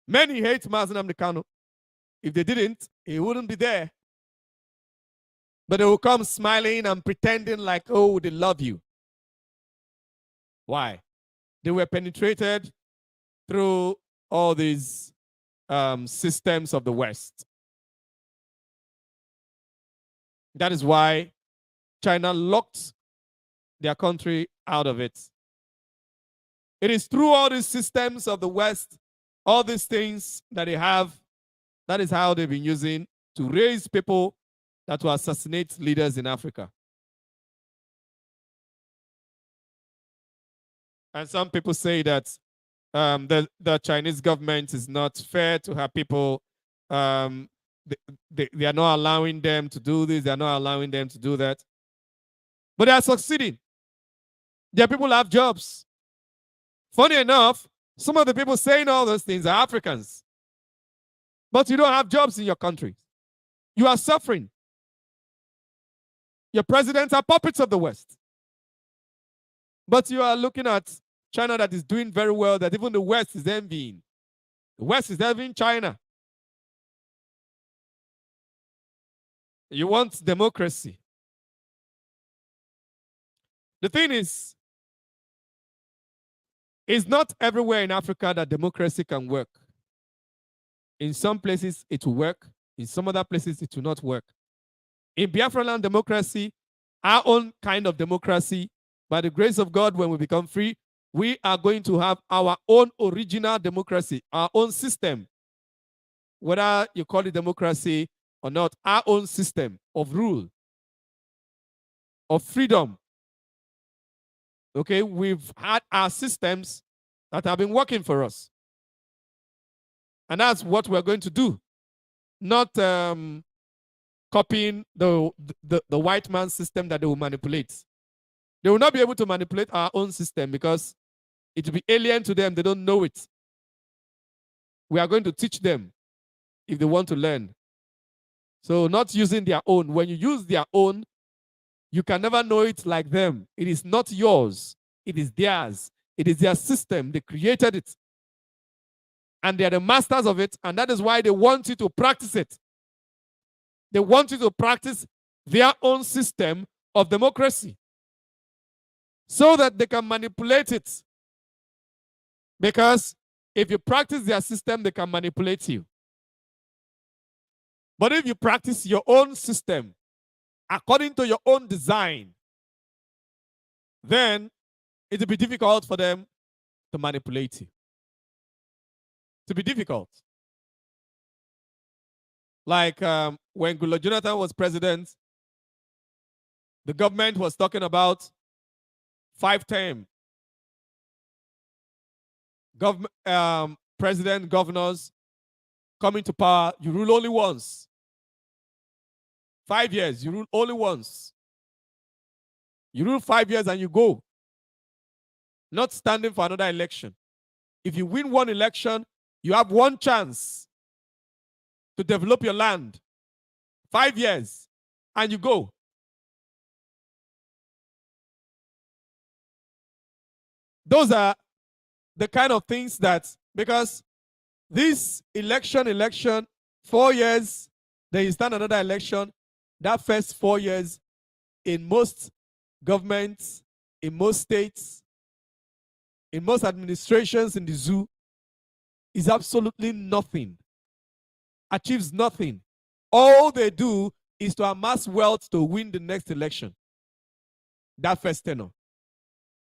Many hate Mazi. If they didn't, he wouldn't be there. But they will come smiling and pretending like, oh, they love you. Why? They were penetrated through all these systems of the West. That is why China locked their country out of it. It is through all these systems of the West, all these things that they have, that is how they've been using to raise people that will assassinate leaders in Africa. And some people say that the Chinese government is not fair to have people, they are not allowing them to do this, they are not allowing them to do that. But they are succeeding. Their people have jobs. Funny enough, some of the people saying all those things are Africans. But you don't have jobs in your country. You are suffering. Your presidents are puppets of the West. But you are looking at China that is doing very well, that even the West is envying. The West is envying China. You want democracy. The thing is, it's not everywhere in Africa that democracy can work. In some places, it will work. In some other places, it will not work. In Biafra land democracy, our own kind of democracy, by the grace of God, when we become free, we are going to have our own original democracy, our own system. Whether you call it democracy or not, our own system of rule, of freedom. Okay, we've had our systems that have been working for us. And that's what we're going to do. Not copying the white man's system that they will manipulate. They will not be able to manipulate our own system because it will be alien to them. They don't know it. We are going to teach them if they want to learn. So not using their own. When you use their own, you can never know it like them. It is not yours. It is theirs. It is their system. They created it. And they are the masters of it. And that is why they want you to practice it. They want you to practice their own system of democracy so that they can manipulate it. Because if you practice their system, they can manipulate you. But if you practice your own system according to your own design, then it will be difficult for them to manipulate you. It will be difficult. Like when Goodluck Jonathan was president, the government was talking about 5-term president, governors coming to power. You rule only once. 5 years, you rule only once. You rule 5 years and you go. Not standing for another election. If you win one election, you have one chance to develop your land. 5 years, and you go. Those are the kind of things that, because this election, 4 years, then you stand another election. That first 4 years, in most governments, in most states, in most administrations in the zoo, is absolutely nothing. Achieves nothing. All they do is to amass wealth to win the next election. That first tenure.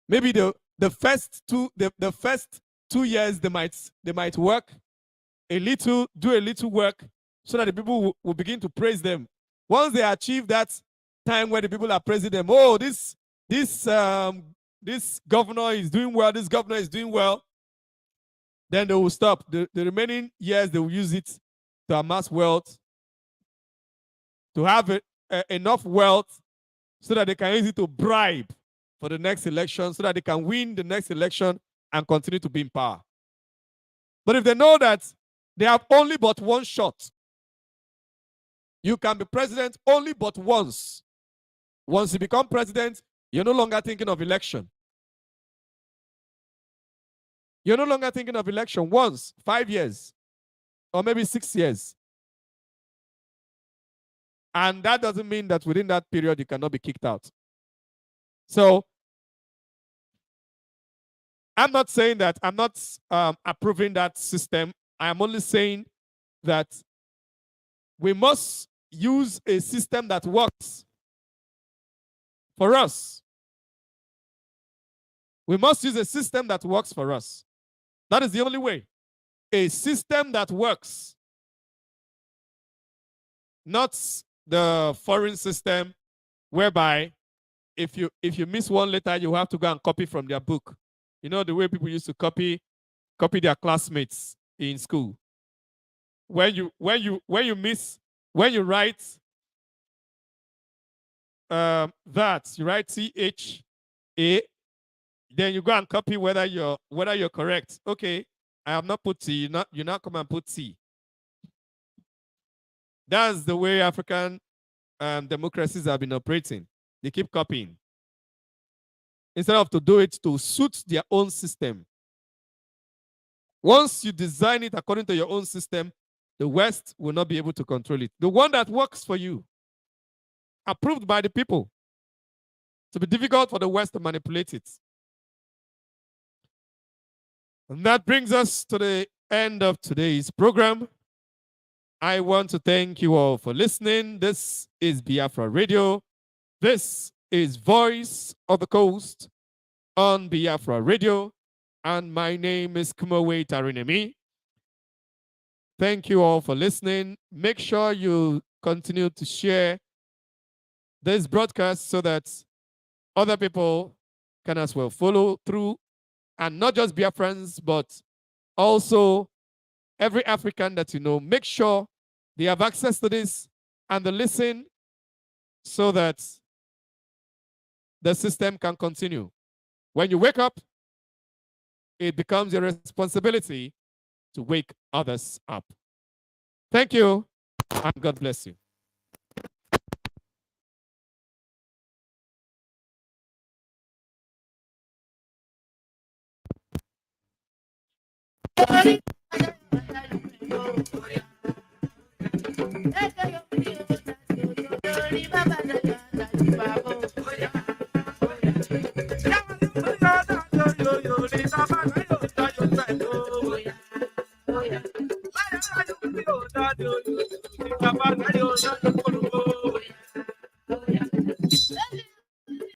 Maybe the first 2 years they might work a little, do a little work, so that the people will begin to praise them. Once they achieve that time where the people are praising them, oh, this governor is doing well, this governor is doing well, then they will stop. The remaining years they will use it to amass wealth, to have enough wealth so that they can use it to bribe for the next election, so that they can win the next election and continue to be in power. But if they know that they have only but one shot, you can be president only but once. Once you become president, you're no longer thinking of election. You're no longer thinking of election once, 5 years, or maybe 6 years. And that doesn't mean that within that period you cannot be kicked out. So I'm not saying that, I'm not approving that system. I am only saying that we must use a system that works for us. We must use a system that works for us. That is the only way. A system that works. Not the foreign system whereby if you miss one letter, you have to go and copy from their book. You know, the way people used to copy their classmates in school. When you write that, you write CHA, then you go and copy whether you're correct. Okay, I have not put T, you not come and put T. That's the way African democracies have been operating. They keep copying. Instead of to do it to suit their own system. Once you design it according to your own system, the West will not be able to control it. The one that works for you, approved by the people. To be difficult for the West to manipulate it. And that brings us to the end of today's program. I want to thank you all for listening. This is Biafra Radio. This is Voice of the Coast on Biafra Radio. And my name is Kimiowei TARI NEMI. Thank you all for listening. Make sure you continue to share this broadcast so that other people can as well follow through, and not just Biafrans, but also every African that you know. Make sure they have access to this and they listen so that the system can continue. When you wake up, it becomes your responsibility to wake others up. Thank you, and God bless you.
Oh, yeah.